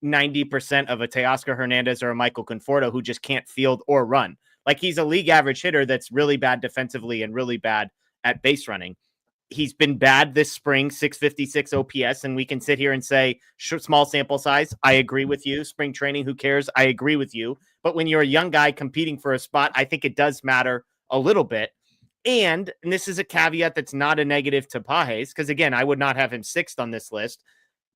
90% of a Teoscar Hernandez or a Michael Conforto who just can't field or run. Like, he's a league average hitter that's really bad defensively and really bad at base running. He's been bad this spring, 656 OPS, and we can sit here and say, small sample size, I agree with you. Spring training, who cares? I agree with you. But when you're a young guy competing for a spot, I think it does matter a little bit. And this is a caveat that's not a negative to Pages, because, again, I would not have him sixth on this list.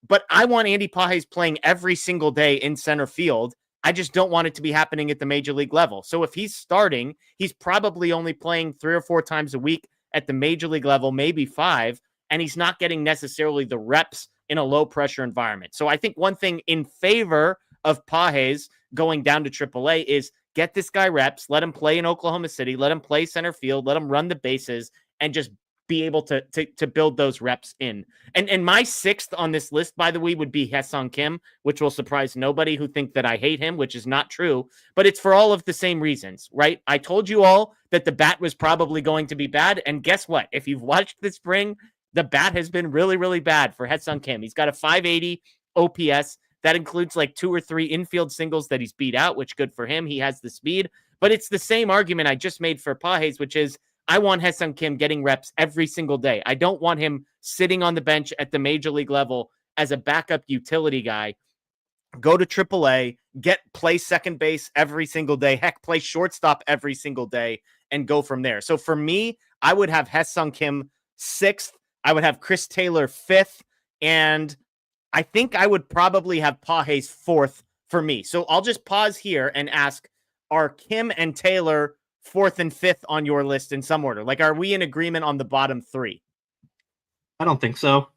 But I want Andy Pages playing every single day in center field. I just don't want it to be happening at the major league level. So if he's starting, he's probably only playing 3 or 4 times a week at the major league level, maybe 5, and he's not getting necessarily the reps in a low pressure environment. So I think one thing in favor of Pages going down to AAA is get this guy reps, let him play in Oklahoma City, let him play center field, let him run the bases, and just be able to build those reps in. And my 6th on this list, by the way, would be Ha-Seong Kim, which will surprise nobody who think that I hate him, which is not true, but it's for all of the same reasons, right? I told you all that the bat was probably going to be bad, and guess what? If you've watched this spring, the bat has been really, really bad for Ha-Seong Kim. He's got a 580 OPS. That includes like 2 or 3 infield singles that he's beat out, which good for him. He has the speed, but it's the same argument I just made for Pages, which is I want Ha-Seong Kim getting reps every single day. I don't want him sitting on the bench at the major league level as a backup utility guy. Go to AAA, play second base every single day. Heck, play shortstop every single day and go from there. So for me, I would have Ha-Seong Kim 6th. I would have Chris Taylor 5th. And I think I would probably have Pages 4th for me. So I'll just pause here and ask, are Kim and Taylor 4th and 5th on your list in some order? Like, are we in agreement on the bottom 3? I don't think so.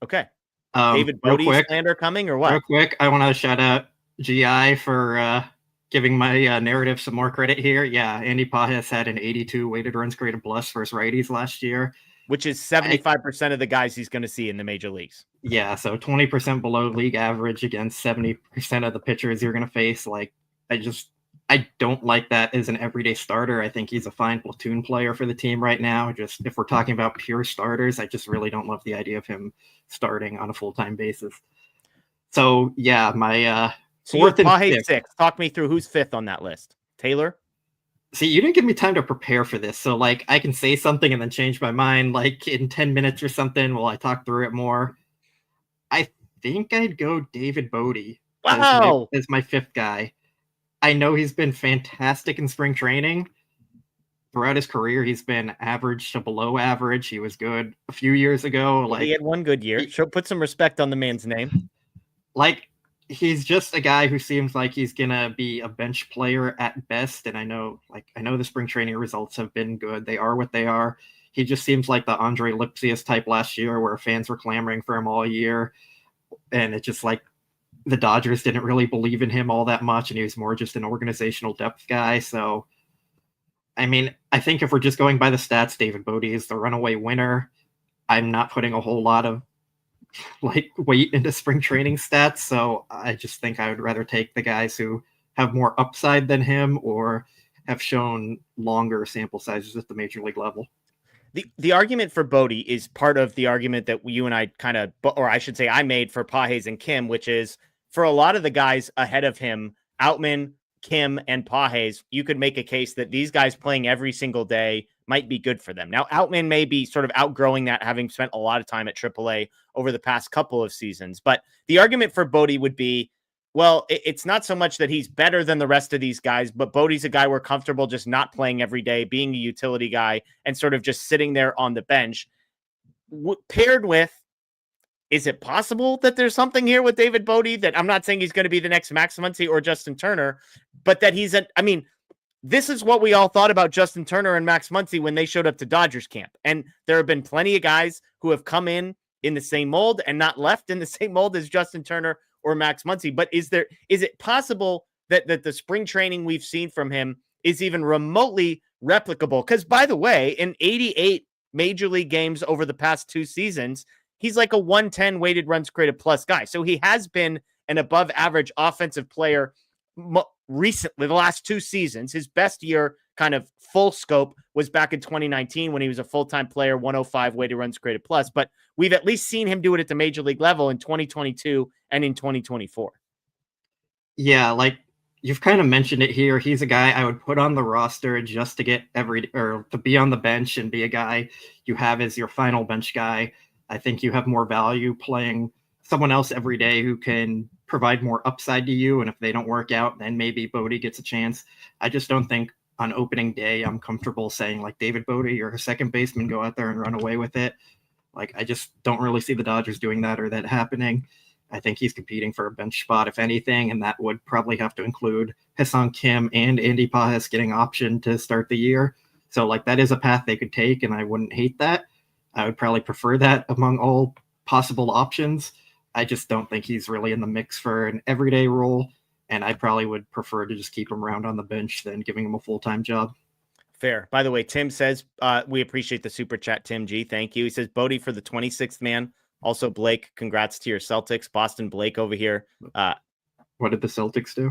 Okay. David Bodie slander coming or what? Real quick, I want to shout out GI for giving my narrative some more credit here. Yeah, Andy Pages had an 82 weighted runs created plus versus righties last year, which is 75% of the guys he's going to see in the major leagues. Yeah, so 20% below league average against 70% of the pitchers you're going to face. Like, I don't like that as an everyday starter. I think he's a fine platoon player for the team right now. Just if we're talking about pure starters, I just really don't love the idea of him starting on a full-time basis. So yeah, my so you're Pages 6th. Talk me through who's 5th on that list. Taylor? See, you didn't give me time to prepare for this. So like I can say something and then change my mind like in 10 minutes or something while I talk through it more. I think I'd go David Bodie as my 5th guy. I know he's been fantastic in spring training. Throughout his career, he's been average to below average. He was good a few years ago. He had one good year. Put some respect on the man's name. Like, he's just a guy who seems like he's gonna be a bench player at best. And I know the spring training results have been good. They are what they are. He just seems like the Andre Lipsius type last year, where fans were clamoring for him all year, and it's just like, the Dodgers didn't really believe in him all that much, and he was more just an organizational depth guy. So, I mean, I think if we're just going by the stats, David Bodie is the runaway winner. I'm not putting a whole lot of weight into spring training stats, so I just think I would rather take the guys who have more upside than him or have shown longer sample sizes at the major league level. The argument for Bodie is part of the argument that you and I I made for Pages and Kim, which is for a lot of the guys ahead of him, Outman, Kim, and Pages, you could make a case that these guys playing every single day might be good for them. Now, Outman may be sort of outgrowing that, having spent a lot of time at AAA over the past couple of seasons. But the argument for Bodie would be, well, it's not so much that he's better than the rest of these guys, but Bodie's a guy we're comfortable just not playing every day, being a utility guy, and sort of just sitting there on the bench. Paired with, is it possible that there's something here with David Bodie that I'm not saying he's going to be the next Max Muncy or Justin Turner, but that this is what we all thought about Justin Turner and Max Muncy when they showed up to Dodgers camp. And there have been plenty of guys who have come in the same mold and not left in the same mold as Justin Turner or Max Muncy. But is it possible that the spring training we've seen from him is even remotely replicable? Because, by the way, in 88 major league games over the past 2 seasons, he's like a 110 weighted runs created plus guy. So he has been an above average offensive player recently, the last 2 seasons. His best year, kind of full scope, was back in 2019 when he was a full-time player, 105 weighted runs created plus. But we've at least seen him do it at the major league level in 2022 and in 2024. Yeah, like you've kind of mentioned it here. He's a guy I would put on the roster just to get to be on the bench and be a guy you have as your final bench guy. I think you have more value playing someone else every day who can provide more upside to you. And if they don't work out, then maybe Bodie gets a chance. I just don't think on opening day I'm comfortable saying, like, David Bodie, you're a second baseman, go out there and run away with it. Like, I just don't really see the Dodgers doing that or that happening. I think he's competing for a bench spot, if anything, and that would probably have to include Ha-Seong Kim and Andy Pajes getting optioned to start the year. So, like, that is a path they could take, and I wouldn't hate that. I would probably prefer that among all possible options. I just don't think he's really in the mix for an everyday role, and I probably would prefer to just keep him around on the bench than giving him a full-time job. Fair. By the way, Tim says, we appreciate the super chat, Tim G. Thank you. He says, Bodie for the 26th man. Also, Blake, congrats to your Celtics. Boston Blake over here. What did the Celtics do?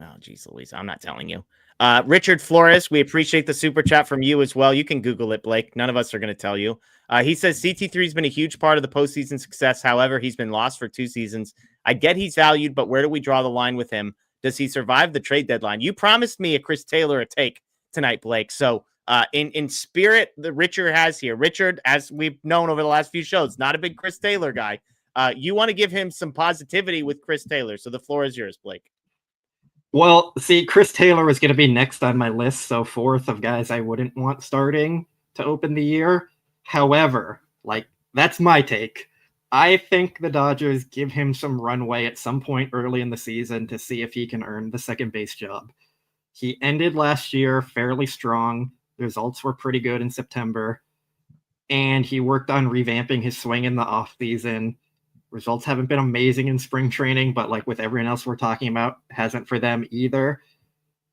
Oh, geez, Louise, I'm not telling you. Richard Flores, we appreciate the super chat from you as well. You can Google it, Blake. None of us are going to tell you. He says CT3 has been a huge part of the postseason success. However, he's been lost for 2 seasons. I get he's valued, but where do we draw the line with him? Does he survive the trade deadline? You promised me a Chris Taylor a take tonight, Blake. So in spirit, the Richard has here. Richard, as we've known over the last few shows, not a big Chris Taylor guy. You want to give him some positivity with Chris Taylor. So the floor is yours, Blake. Well, see, Chris Taylor was going to be next on my list, so 4th of guys I wouldn't want starting to open the year. However, like, that's my take. I think the Dodgers give him some runway at some point early in the season to see if he can earn the second base job. He ended last year fairly strong. The results were pretty good in September, and he worked on revamping his swing in the offseason. Results haven't been amazing in spring training, but like with everyone else we're talking about, hasn't for them either.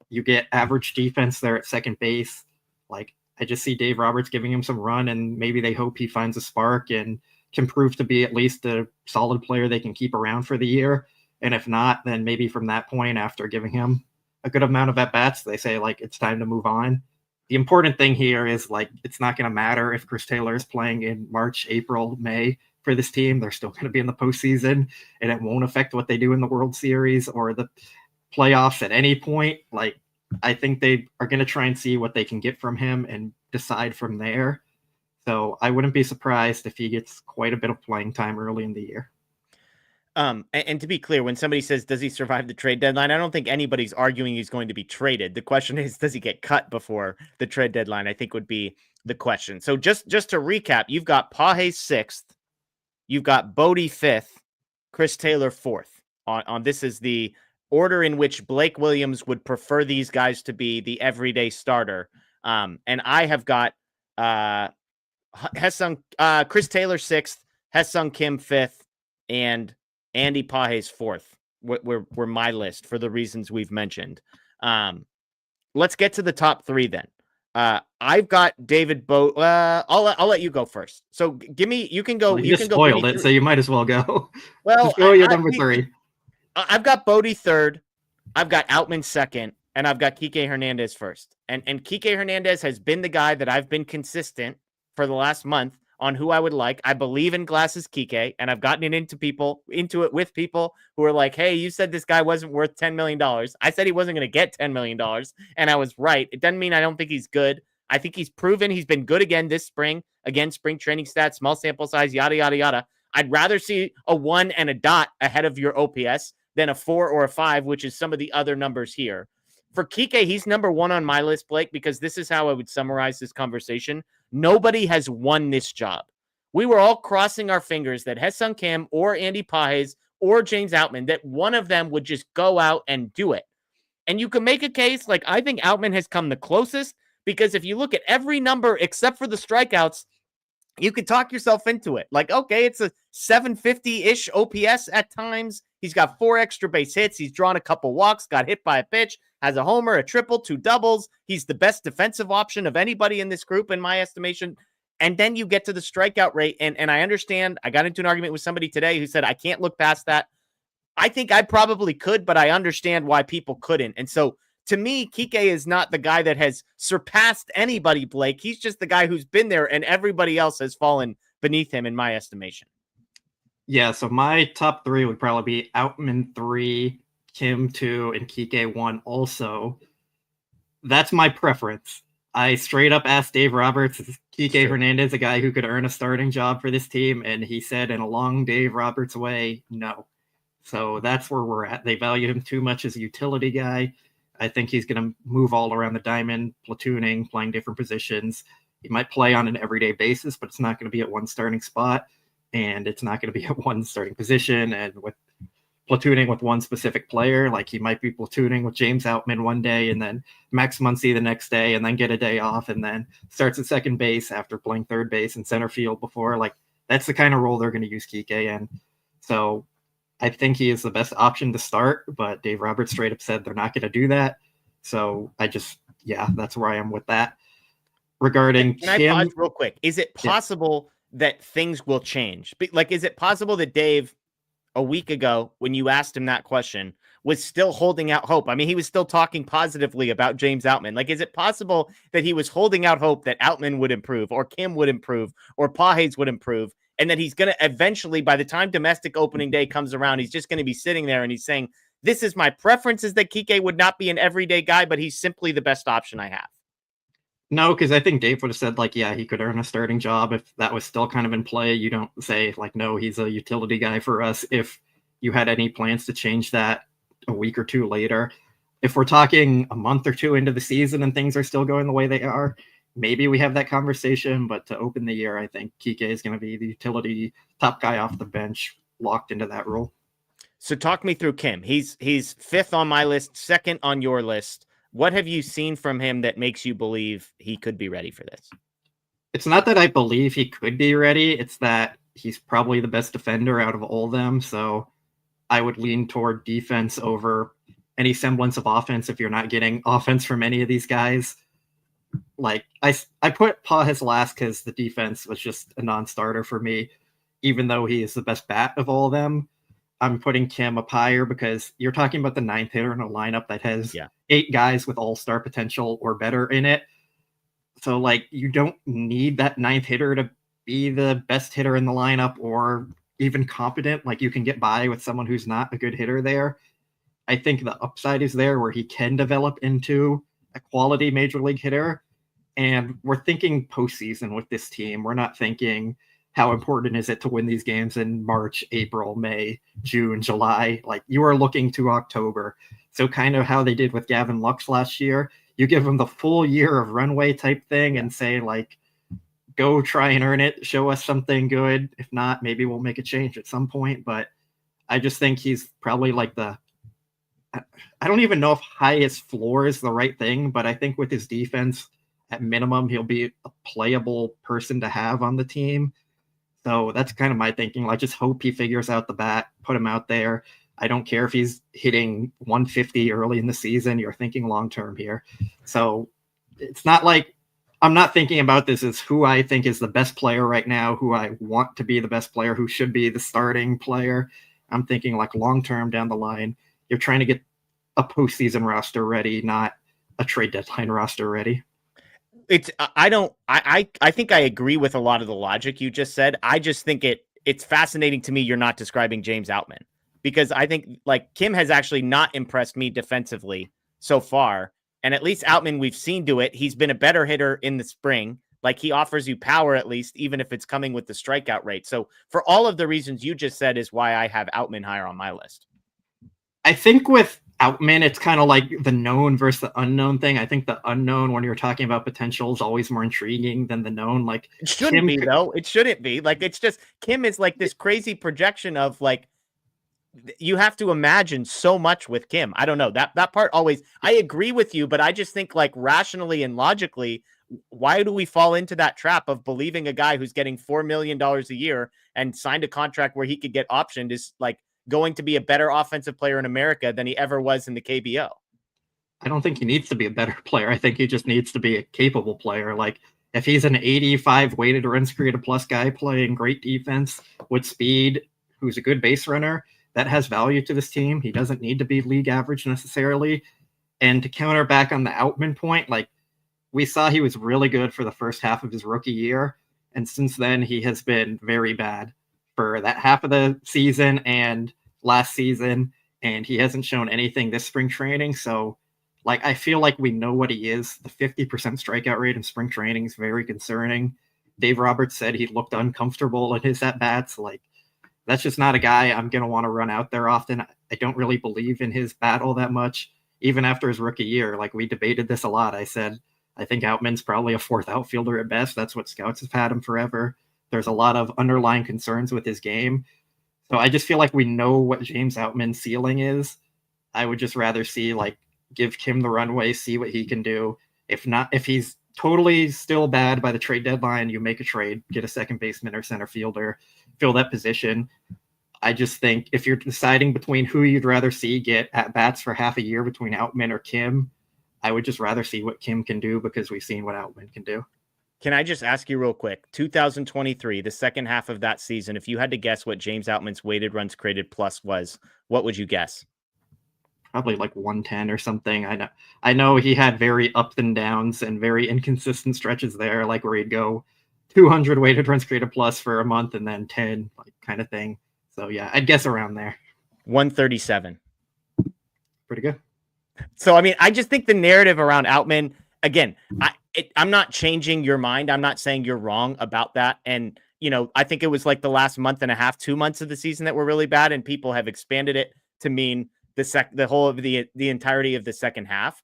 You get average defense there at second base. Like, I just see Dave Roberts giving him some run, and maybe they hope he finds a spark and can prove to be at least a solid player they can keep around for the year. And if not, then maybe from that point, after giving him a good amount of at-bats, they say, like, it's time to move on. The important thing here is, like, it's not going to matter if Chris Taylor is playing in March, April, May for this team. They're still going to be in the postseason, and it won't affect what they do in the World Series or the playoffs at any point. Like, I think they are going to try and see what they can get from him and decide from there. So I wouldn't be surprised if he gets quite a bit of playing time early in the year. And to be clear, when somebody says, does he survive the trade deadline? I don't think anybody's arguing he's going to be traded. The question is, does he get cut before the trade deadline? I think would be the question. So just to recap, you've got Pajes 6th, you've got Bodie 5th, Chris Taylor 4th. On this is the order in which Blake Williams would prefer these guys to be the everyday starter. And I have got Chris Taylor 6th, Ha-Seong Kim 5th, and Andy Pajes 4th were my list for the reasons we've mentioned. Let's get to the top 3 then. I've got David I'll let you go first. So you can go. Well, you can go. Spoiled it, so you might as well go. Well, just go your number 3. I've got Bodie 3rd. I've got Outman 2nd, and I've got Kike Hernandez 1st. And Kike Hernandez has been the guy that I've been consistent for the last month on who I would like. I believe in Glasses Kike, and I've gotten it into it with people who are like, hey, you said this guy wasn't worth $10 million. I said he wasn't going to get $10 million, and I was right. It doesn't mean I don't think he's good. I think he's proven he's been good again this spring. Again, spring training stats, small sample size, yada, yada, yada. I'd rather see a 1 and a dot ahead of your OPS than a 4 or a 5, which is some of the other numbers here. For Kike, he's number 1 on my list, Blake, because this is how I would summarize this conversation. Nobody has won this job. We were all crossing our fingers that Ha-Seong Kim or Andy Pajes or James Outman, that one of them would just go out and do it. And you can make a case, like, I think Outman has come the closest, because if you look at every number except for the strikeouts, you could talk yourself into it. Like, okay, it's a 750-ish OPS at times. He's got 4 extra base hits. He's drawn a couple walks, got hit by a pitch, has a homer, a triple, 2 doubles. He's the best defensive option of anybody in this group, in my estimation. And then you get to the strikeout rate. And I understand, I got into an argument with somebody today who said, I can't look past that. I think I probably could, but I understand why people couldn't. And so to me, Kike is not the guy that has surpassed anybody, Blake. He's just the guy who's been there, and everybody else has fallen beneath him, in my estimation. Yeah, so my top 3 would probably be Outman 3, Kim 2, and Kike 1 also. That's my preference. I straight up asked Dave Roberts, is Kike Hernandez a guy who could earn a starting job for this team? And he said, in a long Dave Roberts way, no. So that's where we're at. They value him too much as a utility guy. I think he's going to move all around the diamond, platooning, playing different positions. He might play on an everyday basis, but it's not going to be at one starting spot, and it's not going to be at one starting position. And with platooning with one specific player. Like he might be platooning with James Outman one day and then Max Muncy the next day and then get a day off and then starts at second base after playing third base and center field before. Like that's the kind of role they're going to use Kike in. So I think he is the best option to start, but Dave Roberts straight up said they're not going to do that. So that's where I am with that. Regarding Can Kim, I pause real quick? Is it possible that things will change? Like, is it possible that Dave, a week ago, when you asked him that question, was still holding out hope? I mean, he was still talking positively about James Outman. Like, is it possible that he was holding out hope that Outman would improve, or Kim would improve, or Pages would improve, and that he's going to eventually, by the time domestic opening day comes around, he's just going to be sitting there and he's saying, this is my preference, is that Kike would not be an everyday guy, but he's simply the best option I have? No, because I think Dave would have said, like, yeah, he could earn a starting job if that was still kind of in play. You don't say, like, no, he's a utility guy for us if you had any plans to change that a week or two later. If we're talking a month or two into the season and things are still going the way they are, maybe we have that conversation. But to open the year, I think Kike is going to be the utility top guy off the bench, locked into that role. So talk me through Kim. He's fifth on my list, second on your list. What have you seen from him that makes you believe he could be ready for this? It's not that I believe he could be ready. It's that he's probably the best defender out of all of them. So I would lean toward defense over any semblance of offense if you're not getting offense from any of these guys. Like I put Pages last because the defense was just a non-starter for me, even though he is the best bat of all of them. I'm putting Kim up higher because you're talking about the ninth hitter in a lineup that has 8 guys with all-star potential or better in it. So, like, you don't need that ninth hitter to be the best hitter in the lineup or even competent. Like, you can get by with someone who's not a good hitter there. I think the upside is there where he can develop into a quality major league hitter. And we're thinking postseason with this team. We're not thinking how important is it to win these games in March, April, May, June, July. Like, you are looking to October. So kind of how they did with Gavin Lux last year, you give them the full year of runway type thing and say, like, go try and earn it, show us something good. If not, maybe we'll make a change at some point. But I just think he's probably like I don't even know if highest floor is the right thing, but I think with his defense, at minimum, he'll be a playable person to have on the team. So that's kind of my thinking. I just hope he figures out the bat, put him out there. I don't care if he's hitting 150 early in the season. You're thinking long-term here. So it's not like I'm not thinking about this as who I think is the best player right now, who I want to be the best player, who should be the starting player. I'm thinking like long-term down the line. You're trying to get a postseason roster ready, not a trade deadline roster ready. I think I agree with a lot of the logic you just said. I just think it's fascinating to me you're not describing James Outman, because I think, like, Kim has actually not impressed me defensively so far. And at least Outman, we've seen do it. He's been a better hitter in the spring. Like, he offers you power, at least, even if it's coming with the strikeout rate. So for all of the reasons you just said is why I have Outman higher on my list. I think with Outman, it's kind of like the known versus the unknown thing. I think the unknown, when you're talking about potential, is always more intriguing than the known. Like, it shouldn't be, though. It shouldn't be. Like, it's just Kim is like this crazy projection of, like, you have to imagine so much with Kim. I don't know, that part always, I agree with you, but I just think, like, rationally and logically, why do we fall into that trap of believing a guy who's getting $4 million a year and signed a contract where he could get optioned is, like, going to be a better offensive player in America than he ever was in the KBO? I don't think he needs to be a better player. I think he just needs to be a capable player. Like, if he's an 85 weighted runs created plus guy playing great defense with speed, who's a good base runner, that has value to this team. He doesn't need to be league average necessarily. And to counter back on the Outman point, like, we saw he was really good for the first half of his rookie year. And since then, he has been very bad for that half of the season and last season. And he hasn't shown anything this spring training. So, like, I feel like we know what he is. The 50% strikeout rate in spring training is very concerning. Dave Roberts said he looked uncomfortable in his at-bats. Like, that's just not a guy I'm going to want to run out there often. I don't really believe in his bat all that much, even after his rookie year. Like, we debated this a lot. I said, I think Outman's probably a fourth outfielder at best. That's what scouts have had him forever. There's a lot of underlying concerns with his game. So I just feel like we know what James Outman's ceiling is. I would just rather see, like, give Kim the runway, see what he can do. If not, if he's totally still bad by the trade deadline, you make a trade, get a second baseman or center fielder, fill that position. I just think if you're deciding between who you'd rather see get at bats for half a year between Outman or Kim, I would just rather see what Kim can do because we've seen what Outman can do. Can I just ask you real quick? 2023, the second half of that season, if you had to guess what James Outman's weighted runs created plus was, what would you guess? Probably like 110 or something. I know he had very ups and downs and very inconsistent stretches there, like where he'd go 200 weighted runs created plus for a month and then 10, like, kind of thing. So yeah, I'd guess around there. 137. Pretty good. So, I mean, I just think the narrative around Outman, again, I'm not changing your mind. I'm not saying you're wrong about that. And, you know, I think it was like the last month and a half, 2 months of the season that were really bad, and people have expanded it to mean the whole of the entirety of the second half.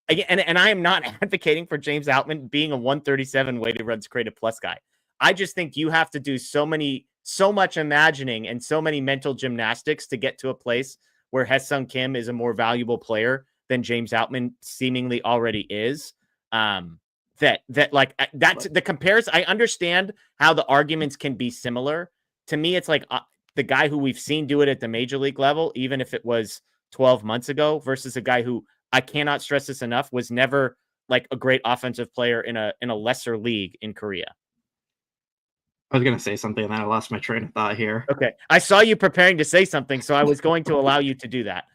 Again, and I am not advocating for James Outman being a 137 weighted runs created plus guy. I just think you have to do so much imagining and so many mental gymnastics to get to a place where Ha-Seong Kim is a more valuable player than James Outman seemingly already is. That's the comparison. I understand how the arguments can be similar. To me, it's like the guy who we've seen do it at the major league level, even if it was 12 months ago, versus a guy who, I cannot stress this enough, was never like a great offensive player in a lesser league in Korea. I was going to say something and then I lost my train of thought here. Okay. I saw you preparing to say something, so I was going to allow you to do that.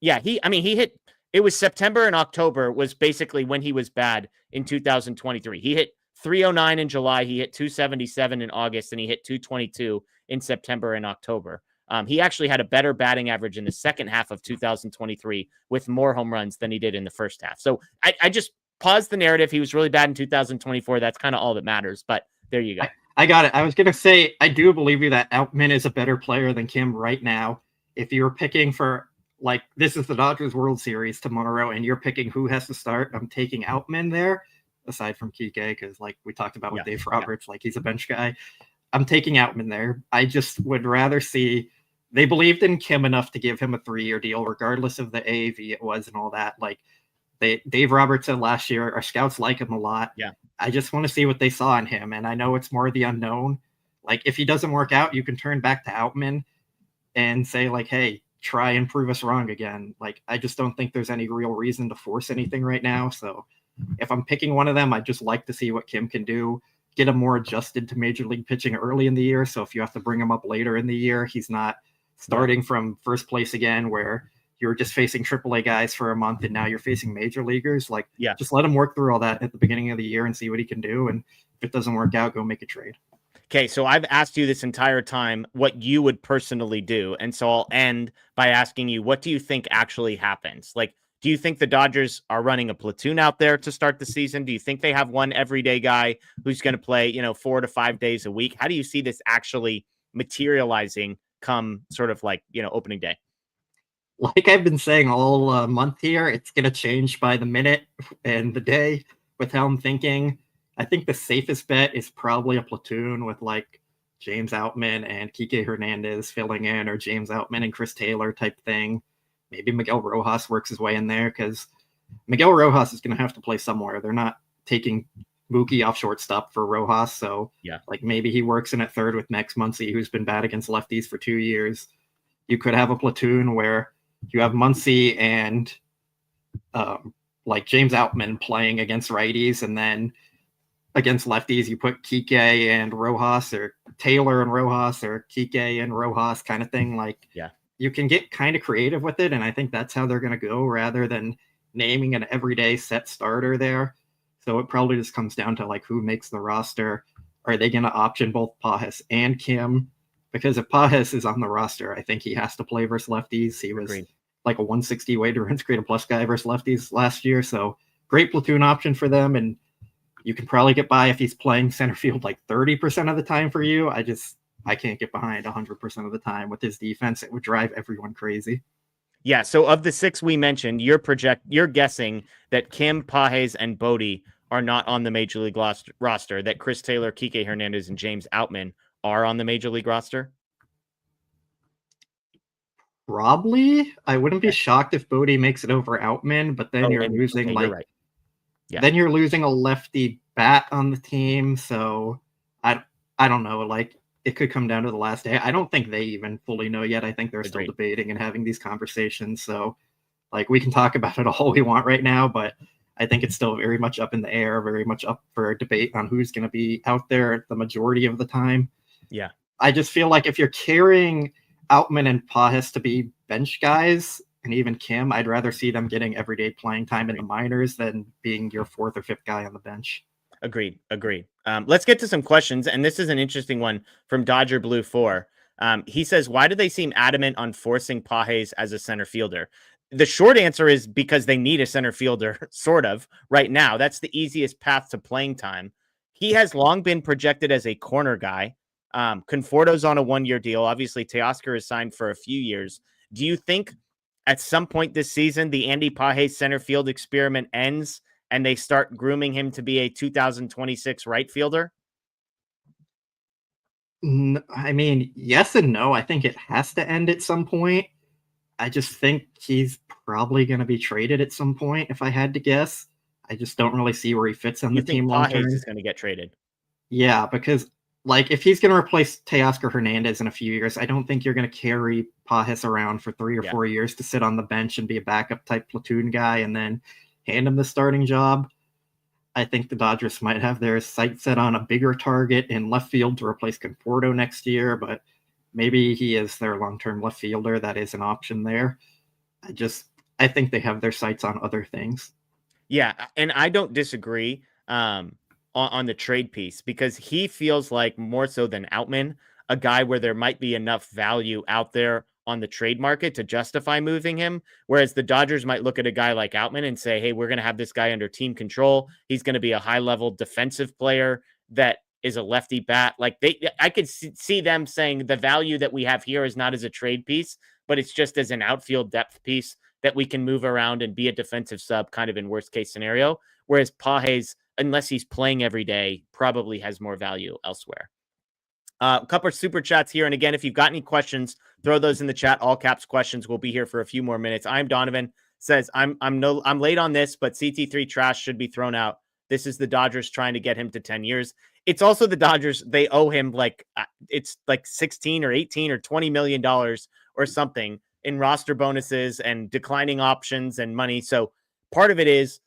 Yeah, he hit, it was September and October was basically when he was bad in 2023. He hit 309 in July, he hit 277 in August, and he hit 222 in September and October. He actually had a better batting average in the second half of 2023 with more home runs than he did in the first half. So I just paused the narrative. He was really bad in 2024. That's kind of all that matters, but there you go. I got it. I was going to say, I do believe you that Outman is a better player than Kim right now. If you're picking for, like, this is the Dodgers World Series tomorrow, and you're picking who has to start, I'm taking Outman there, aside from Kike, because like we talked about with Dave Roberts, like he's a bench guy. I'm taking Outman there. I just would rather see, they believed in Kim enough to give him a 3-year deal, regardless of the AAV it was and all that. Like Dave Roberts said last year, our scouts like him a lot. Yeah. I just want to see what they saw in him. And I know it's more the unknown. Like, if he doesn't work out, you can turn back to Outman and say, like, hey, try and prove us wrong again. Like, I just don't think there's any real reason to force anything right now. So if I'm picking one of them, I'd just like to see what Kim can do, get him more adjusted to major league pitching early in the year. So if you have to bring him up later in the year, he's not starting from first place again, where you're just facing AAA guys for a month and now you're facing major leaguers. Like, just let him work through all that at the beginning of the year and see what he can do. And if it doesn't work out, go make a trade. Okay, so I've asked you this entire time what you would personally do. And so I'll end by asking you, what do you think actually happens? Like, do you think the Dodgers are running a platoon out there to start the season? Do you think they have one everyday guy who's going to play, 4 to 5 days a week? How do you see this actually materializing come sort of like, opening day? Like I've been saying all month here, it's going to change by the minute and the day with how I'm thinking. I think the safest bet is probably a platoon with like James Outman and Kike Hernandez filling in, or James Outman and Chris Taylor type thing. Maybe Miguel Rojas works his way in there, because Miguel Rojas is going to have to play somewhere. They're not taking Mookie off shortstop for Rojas. So like maybe he works in at third with Max Muncy, who's been bad against lefties for 2 years. You could have a platoon where you have Muncy and like James Outman playing against righties, and then against lefties, you put Kike and Rojas, or Taylor and Rojas, or Kike and Rojas kind of thing. Like, you can get kind of creative with it. And I think that's how they're going to go, rather than naming an everyday set starter there. So it probably just comes down to like who makes the roster. Are they going to option both Pages and Kim? Because if Pages is on the roster, I think he has to play versus lefties. He was like a 160 weighted runs created plus guy versus lefties last year. So great platoon option for them. And you can probably get by if he's playing center field like 30% of the time for you. I can't get behind 100% of the time with his defense. It would drive everyone crazy. Yeah. So of the 6 we mentioned, you're guessing that Kim, Pages, and Bodie are not on the major league roster, that Chris Taylor, Kike Hernandez, and James Outman are on the major league roster? Probably. I wouldn't be shocked if Bodie makes it over Outman, but then you're losing you're right. Yeah. Then you're losing a lefty bat on the team. So I don't know. Like, it could come down to the last day. I don't think they even fully know yet. I think they're still debating and having these conversations. So, like, we can talk about it all we want right now, but I think it's still very much up in the air, very much up for debate on who's going to be out there the majority of the time. Yeah. I just feel like if you're carrying Outman and Pajes to be bench guys, and even Kim, I'd rather see them getting everyday playing time in the minors than being your fourth or fifth guy on the bench. Agreed. Let's get to some questions. And this is an interesting one from Dodger Blue 4. He says, why do they seem adamant on forcing Pajes as a center fielder? The short answer is because they need a center fielder, sort of, right now. That's the easiest path to playing time. He has long been projected as a corner guy. Conforto's on a 1-year deal. Obviously, Teoscar is signed for a few years. Do you think at some point this season, the Andy Pajes center field experiment ends and they start grooming him to be a 2026 right fielder? I mean, yes and no. I think it has to end at some point. I just think he's probably going to be traded at some point, if I had to guess. I just don't really see where he fits on the team long term. Pajes is going to get traded. Yeah, because like if he's going to replace Teoscar Hernandez in a few years, I don't think you're going to carry Pajes around for 3 or 4 years to sit on the bench and be a backup type platoon guy and then hand him the starting job. I think the Dodgers might have their sights set on a bigger target in left field to replace Conforto next year, but maybe he is their long-term left fielder. That is an option there. I think they have their sights on other things. Yeah, and I don't disagree on the trade piece because he feels like more so than Outman, a guy where there might be enough value out there on the trade market to justify moving him. Whereas the Dodgers might look at a guy like Outman and say, hey, we're going to have this guy under team control. He's going to be a high level defensive player that is a lefty bat. Like I could see them saying the value that we have here is not as a trade piece, but it's just as an outfield depth piece that we can move around and be a defensive sub kind of in worst case scenario. Whereas Pajes, unless he's playing every day, probably has more value elsewhere. A couple of super chats here. And again, if you've got any questions, throw those in the chat. All caps questions. We'll be here for a few more minutes. I'm Donovan says, I'm late on this, but CT3 trash should be thrown out. This is the Dodgers trying to get him to 10 years. It's also the Dodgers. They owe him it's like 16 or 18 or $20 million or something in roster bonuses and declining options and money. So part of it is,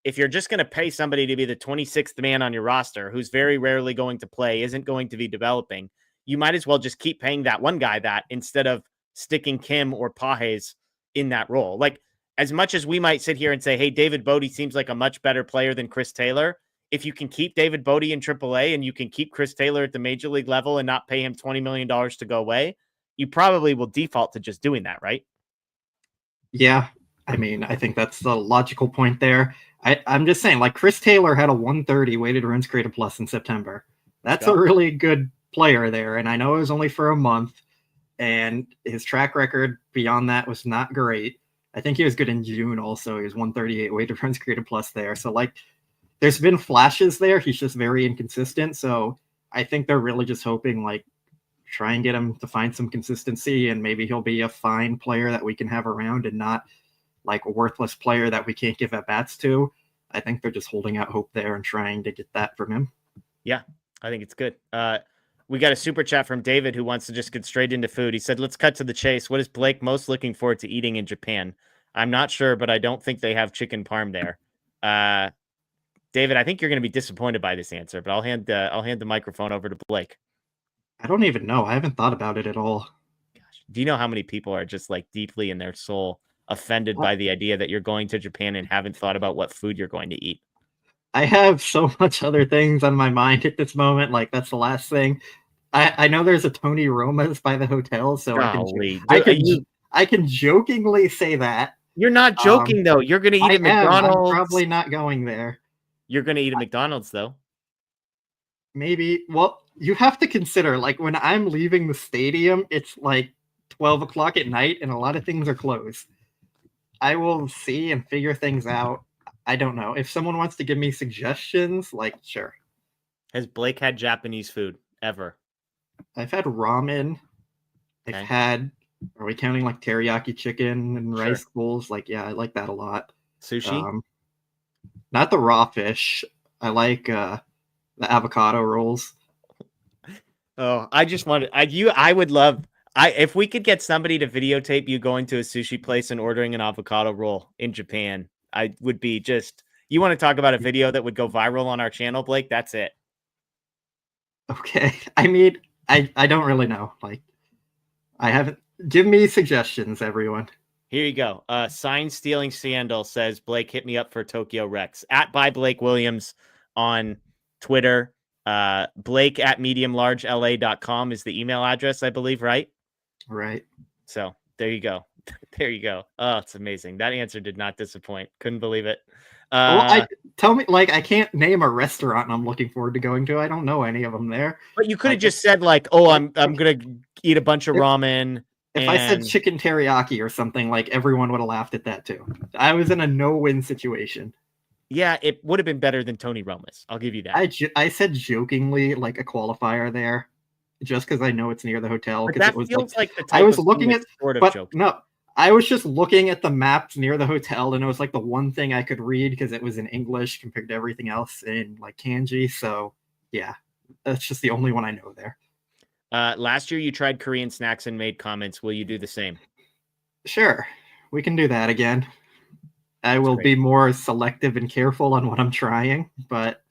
if you're just going to pay somebody to be the 26th man on your roster, who's very rarely going to play, isn't going to be developing, you might as well just keep paying that one guy that instead of sticking Kim or Pajes in that role. Like, as much as we might sit here and say, hey, David Bodie seems like a much better player than Chris Taylor, if you can keep David Bodie in AAA and you can keep Chris Taylor at the major league level and not pay him $20 million to go away, you probably will default to just doing that, right? Yeah. I mean, I think that's the logical point there. I'm just saying, like, Chris Taylor had a 130 weighted runs created plus in September. That's a really good player there. And I know it was only for a month, and his track record beyond that was not great. I think he was good in June also. He was 138 weighted runs created plus there. So, like, there's been flashes there. He's just very inconsistent. So I think they're really just hoping, like, try and get him to find some consistency, and maybe he'll be a fine player that we can have around and not like a worthless player that we can't give at bats to. I think they're just holding out hope there and trying to get that from him. Yeah, I think it's good. We got a super chat from David who wants to just get straight into food. He said, let's cut to the chase. What is Blake most looking forward to eating in Japan? I'm not sure, but I don't think they have chicken parm there. David, I think you're going to be disappointed by this answer, but I'll hand the microphone over to Blake. I don't even know. I haven't thought about it at all. Gosh, do you know how many people are just like deeply in their soul offended by the idea that you're going to Japan and haven't thought about what food you're going to eat? I have so much other things on my mind at this moment. Like, that's the last thing. I know there's a Tony Roma's by the hotel, so I can jokingly say that. You're not joking though. You're going to eat at McDonald's. I'm probably not going there. You're going to eat at McDonald's though. Maybe. Well, you have to consider, like, when I'm leaving the stadium, it's like 12 o'clock at night and a lot of things are closed. I will see and figure things out. I don't know. If someone wants to give me suggestions, like, sure. Has Blake had Japanese food ever? I've had ramen. Okay. I've had Are we counting like teriyaki chicken and Sure. rice bowls? Like, yeah, I like that a lot. Sushi? Not the raw fish. I like the avocado rolls. Oh, I just wanted I would love if we could get somebody to videotape you going to a sushi place and ordering an avocado roll in Japan. I would be just you want to talk about a video that would go viral on our channel, Blake? That's it. Okay. I mean, I don't really know. Like, I haven't. Give me suggestions, everyone. Here you go. Sign stealing sandal says Blake hit me up for Tokyo Rex at by Blake Williams on Twitter. Blake at mediumlargela.com is the email address, I believe, right? Right. So there you go. There you go. Oh, it's amazing. That answer did not disappoint. Couldn't believe it. Well, tell me, like, I can't name a restaurant I'm looking forward to going to. I don't know any of them there. But you could have just said like, "Oh, I'm gonna eat a bunch of ramen." If I said chicken teriyaki or something, like everyone would have laughed at that too. I was in a no-win situation. Yeah, it would have been better than Tony Roma's. I'll give you that. I said jokingly like a qualifier there, just because I know it's near the hotel. But that it was feels like the type I was of looking at sort of but joke. no, I was just looking at the maps near the hotel, and it was like the one thing I could read because it was in English compared to everything else in like kanji. So yeah, that's just the only one I know there. Last year you tried Korean snacks and made comments. Will you do the same? Sure, we can do that again. I will be more selective and careful on what I'm trying, but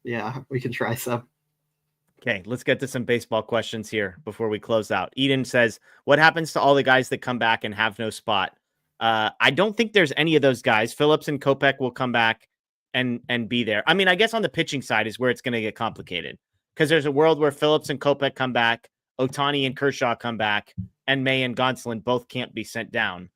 yeah, we can try some. Okay, let's get to some baseball questions here before we close out. Eden says, what happens to all the guys that come back and have no spot? I don't think there's any of those guys. Phillips and Kopech will come back and be there. I mean, I guess on the pitching side is where it's going to get complicated because there's a world where Phillips and Kopech come back, Ohtani and Kershaw come back, and May and Gonsolin both can't be sent down.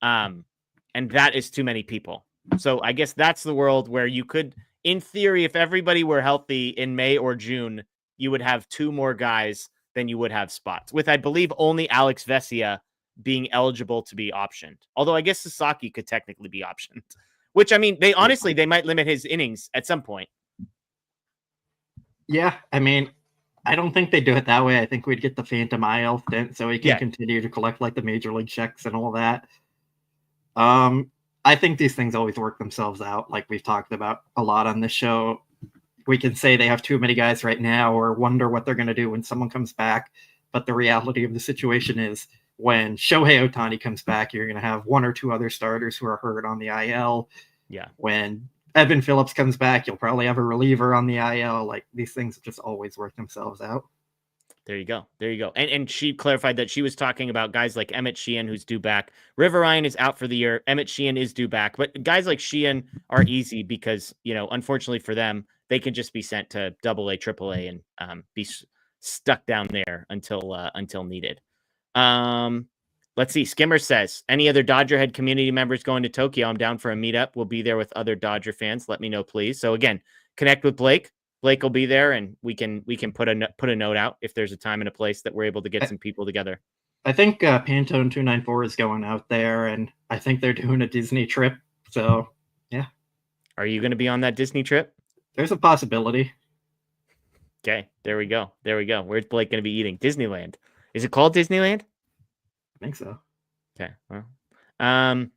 And that is too many people. So I guess that's the world where you could, in theory, if everybody were healthy in May or June, you would have two more guys than you would have spots, with, I believe, only Alex Vesia being eligible to be optioned. Although I guess Sasaki could technically be optioned, which, I mean, they might limit his innings at some point. Yeah, I mean, I don't think they do it that way. I think we'd get the Phantom IL stint so he can continue to collect like the major league checks and all that. I think these things always work themselves out. Like we've talked about a lot on this show. We can say they have too many guys right now or wonder what they're going to do when someone comes back. But the reality of the situation is when Shohei Ohtani comes back, you're going to have one or two other starters who are hurt on the IL. Yeah. When Evan Phillips comes back, you'll probably have a reliever on the IL. Like these things just always work themselves out. There you go. There you go. And she clarified that she was talking about guys like Emmett Sheehan, who's due back. River Ryan is out for the year. Emmett Sheehan is due back. But guys like Sheehan are easy because, unfortunately for them, they can just be sent to AA, AAA, and be stuck down there until needed. Let's see. Skimmer says, any other Dodgerhead community members going to Tokyo? I'm down for a meetup. We'll be there with other Dodger fans. Let me know, please. So again, connect with Blake. Blake will be there, and we can put a note out if there's a time and a place that we're able to get some people together. I think Pantone 294 is going out there, and I think they're doing a Disney trip. So yeah, are you going to be on that Disney trip? There's a possibility. Okay, there we go. Where's Blake going to be eating? Disneyland. Is it called Disneyland? I think so. Okay. Well,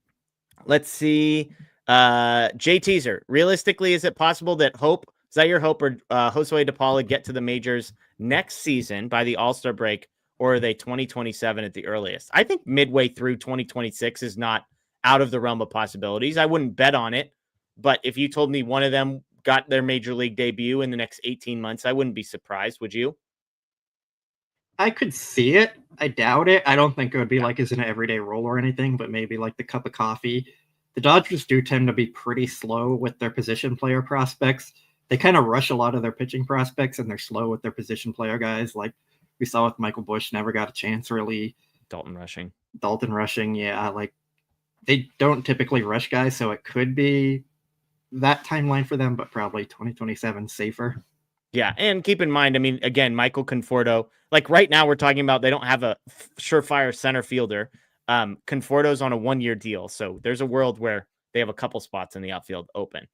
let's see. Jay Teaser. Realistically, is it possible that Zaire Hope or Josue DePaula get to the majors next season by the All-Star break, or are they 2027 at the earliest? I think midway through 2026 is not out of the realm of possibilities. I wouldn't bet on it, but if you told me one of them got their major league debut in the next 18 months, I wouldn't be surprised. Would you? I could see it. I doubt it. I don't think it would be like as an everyday role or anything, but maybe like the cup of coffee. The Dodgers do tend to be pretty slow with their position player prospects. They kind of rush a lot of their pitching prospects, and they're slow with their position player guys. Like we saw with Michael Busch, never got a chance really. Dalton rushing. Yeah. Like they don't typically rush guys. So it could be that timeline for them, but probably 2027 safer. Yeah. And keep in mind, I mean, again, Michael Conforto, like right now we're talking about, they don't have a surefire center fielder. Conforto's on a 1-year deal. So there's a world where they have a couple spots in the outfield open.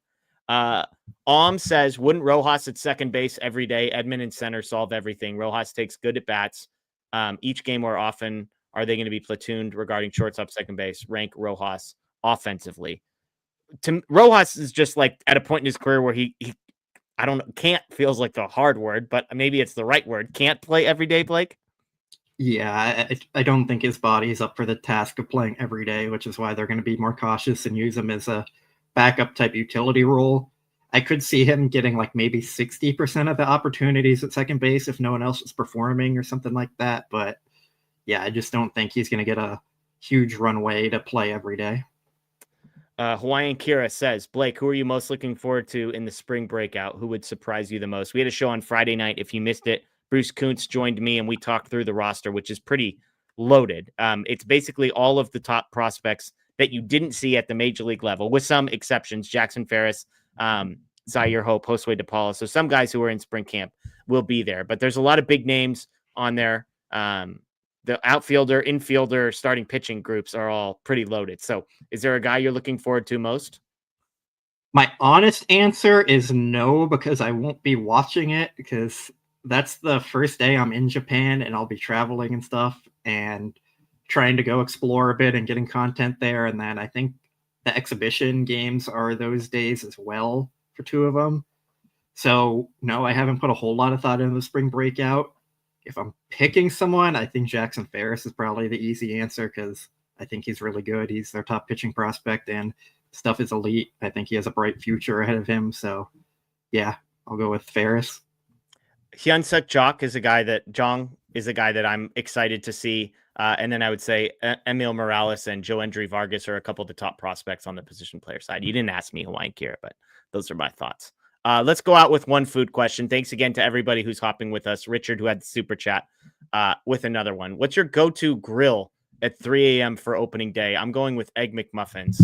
Says, wouldn't Rojas at second base every day? Edman and center solve everything. Rojas takes good at bats each game more often. Are they going to be platooned regarding shortstop, second base? Rank Rojas offensively. Rojas is just like at a point in his career where he I don't know, can't feels like the hard word, but maybe it's the right word. Can't play every day, Blake? Yeah, I don't think his body is up for the task of playing every day, which is why they're going to be more cautious and use him as a backup type utility role. I could see him getting like maybe 60% of the opportunities at second base if no one else is performing or something like that. But yeah, I just don't think he's going to get a huge runway to play every day. Hawaiian Kira says, Blake, who are you most looking forward to in the spring breakout? Who would surprise you the most? We had a show on Friday night. If you missed it, Bruce Kuntz joined me and we talked through the roster, which is pretty loaded. It's basically all of the top prospects that you didn't see at the major league level, with some exceptions. Jackson Ferris, Zaire Hope, Josue DePaula. So some guys who are in spring camp will be there, but there's a lot of big names on there. The outfielder, infielder, starting pitching groups are all pretty loaded. So is there a guy you're looking forward to most? My honest answer is no, because I won't be watching it, because that's the first day I'm in Japan and I'll be traveling and stuff and trying to go explore a bit and getting content there. And then I think the exhibition games are those days as well for two of them. So no, I haven't put a whole lot of thought into the spring breakout. If I'm picking someone, I think Jackson Ferris is probably the easy answer, because I think he's really good. He's their top pitching prospect and stuff is elite. I think he has a bright future ahead of him. So yeah, I'll go with Ferris. Hyunsuk Jong is a guy that I'm excited to see. And then I would say Emil Morales and Joendry Vargas are a couple of the top prospects on the position player side. You didn't ask me Hawaiian Kira, but those are my thoughts. Let's go out with one food question. Thanks again to everybody who's hopping with us. Richard, who had the super chat, with another one. What's your go-to grill at 3 a.m. for opening day? I'm going with Egg McMuffins.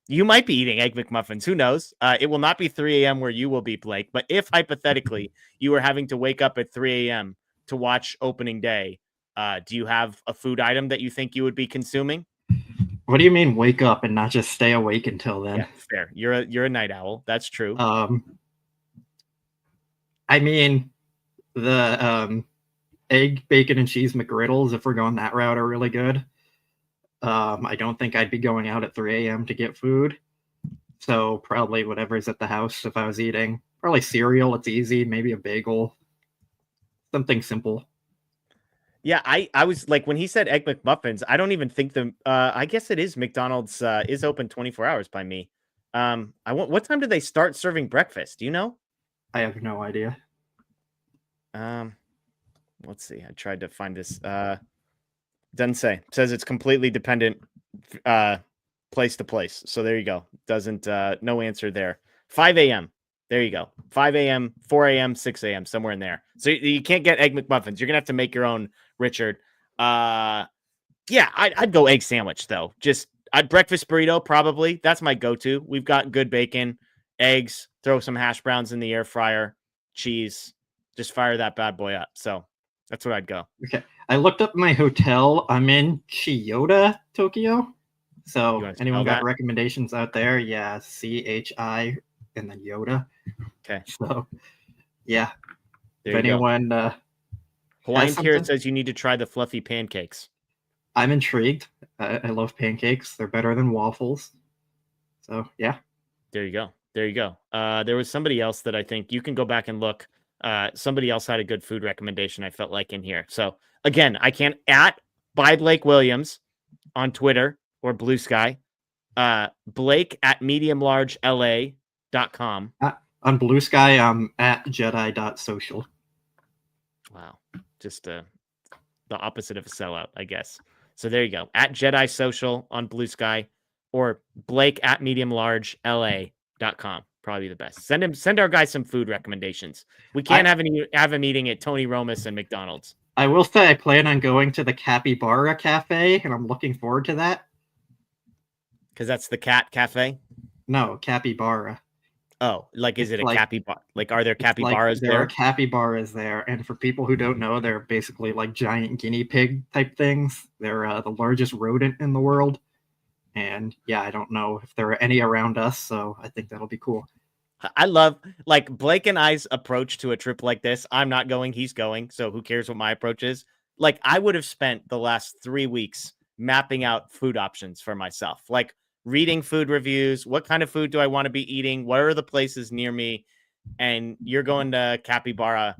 You might be eating Egg McMuffins. Who knows? It will not be 3 a.m. where you will be, Blake. But if hypothetically you were having to wake up at 3 a.m. to watch opening day, do you have a food item that you think you would be consuming? What do you mean wake up and not just stay awake until then? Yeah, fair. You're a night owl. That's true. I mean, the egg, bacon, and cheese McGriddles, if we're going that route, are really good. I don't think I'd be going out at 3 a.m. to get food. So probably whatever's at the house if I was eating. Probably cereal. It's easy. Maybe a bagel. Something simple. Yeah, I was like, when he said Egg McMuffins, I don't even think I guess it is McDonald's is open 24 hours by me. What time do they start serving breakfast? Do you know? I have no idea. Let's see. I tried to find this. Doesn't say. It says it's completely dependent place to place. So there you go. Doesn't no answer there. 5 a.m. There you go. 5 a.m., 4 a.m., 6 a.m., somewhere in there. So you can't get Egg McMuffins. You're going to have to make your own, Richard. Yeah, I'd go egg sandwich, though. I'd breakfast burrito, probably. That's my go-to. We've got good bacon, eggs, throw some hash browns in the air fryer, cheese. Just fire that bad boy up. So that's what I'd go. Okay. I looked up my hotel. I'm in Chiyoda, Tokyo. So anyone got recommendations out there? Yeah, CHI and then Yoda. Okay. So, yeah. There if anyone Hawaiian Kira says you need to try the fluffy pancakes. I'm intrigued. I love pancakes. They're better than waffles. So, yeah. There you go. There was somebody else that I think you can go back and look. Somebody else had a good food recommendation I felt like in here. So, again, I can by Blake Williams on Twitter or Blue Sky. Blake at mediumlargela.com. On Blue Sky, I'm at Jedi.social. Wow. Just the opposite of a sellout, I guess. So there you go. At Jedi Social on Blue Sky, or Blake at mediumlargela.com. Probably the best. Send our guys some food recommendations. We can't have a meeting at Tony Romas and McDonald's. I will say I plan on going to the Capybara Cafe, and I'm looking forward to that. Because that's the cat cafe? No, Capybara. Oh, like, is it a capybara? Like, are there capybaras there? There are capybaras there, and for people who don't know, they're basically like giant guinea pig type things. They're the largest rodent in the world. And yeah, I don't know if there are any around us, so I think that'll be cool. I love, like, Blake and I's approach to a trip like this. I'm not going, he's going, so who cares what my approach is? like I would have spent the last 3 weeks mapping out food options for myself, like reading food reviews. What kind of food do I want to be eating? Where are the places near me? And you're going to capybara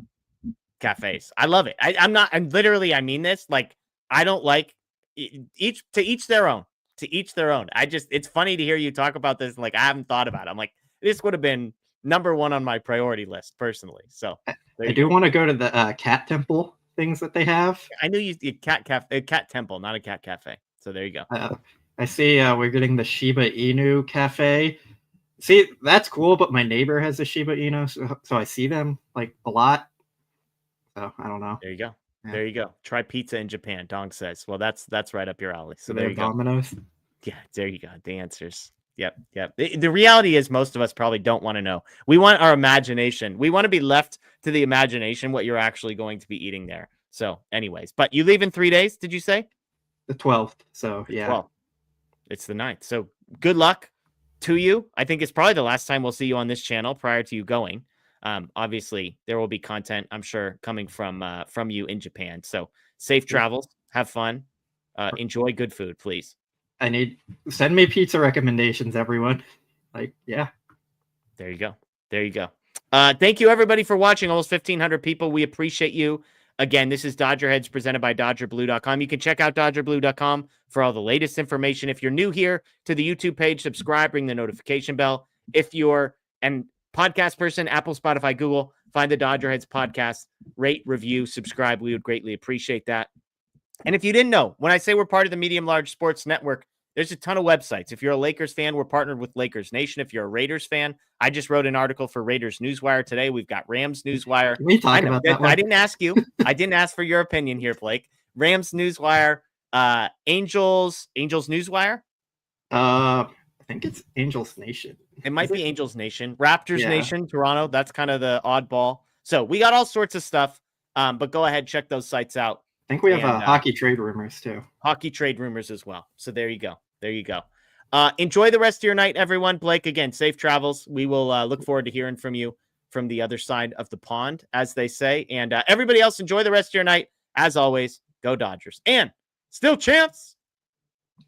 cafes. I love it. I'm literally, I mean this, like, I don't like each their own, it's funny to hear you talk about this. Like, I haven't thought about it. I'm like, this would have been number one on my priority list personally. So I do want to go to the cat temple things that they have. I knew you cat temple, not a cat cafe. So there you go. I see we're getting the Shiba Inu cafe. See, that's cool, but my neighbor has a Shiba Inu, so I see them like a lot. So I don't know. There you go. Yeah. There you go. Try pizza in Japan. Dong says. Well, that's right up your alley. So there you go. Domino's. Yeah, there you go. The answers. Yep. The reality is most of us probably don't want to know. We want our imagination. We want to be left to the imagination what you're actually going to be eating there. So anyways, but you leave in 3 days, did you say? The 12th. So yeah. 12th. It's the 9th. So good luck to you. I think it's probably the last time we'll see you on this channel prior to you going. Obviously, there will be content, I'm sure, coming from you in Japan. So safe travels. Have fun. Enjoy good food, please. Send me pizza recommendations, everyone. Like, yeah. There you go. Thank you, everybody, for watching. Almost 1,500 people. We appreciate you. Again, this is DodgerHeads presented by DodgerBlue.com. You can check out DodgerBlue.com for all the latest information. If you're new here to the YouTube page, subscribe, ring the notification bell. If you're an podcast person, Apple, Spotify, Google, find the DodgerHeads podcast, rate, review, subscribe. We would greatly appreciate that. And if you didn't know, when I say we're part of the Medium Large Sports Network, there's a ton of websites. If you're a Lakers fan, we're partnered with Lakers Nation. If you're a Raiders fan, I just wrote an article for Raiders Newswire today. We've got Rams Newswire. Can we talk about that one? I didn't ask you. I didn't ask for your opinion here, Blake. Rams Newswire, Angels Newswire. I think it's Angels Nation. It might be Angels Nation. Raptors Nation, Toronto. That's kind of the oddball. So we got all sorts of stuff. But go ahead, check those sites out. I think we have hockey trade rumors too. Hockey trade rumors as well. So there you go. Enjoy the rest of your night, everyone. Blake, again, safe travels. We will look forward to hearing from you from the other side of the pond, as they say. And everybody else, enjoy the rest of your night. As always, go Dodgers. And still champs.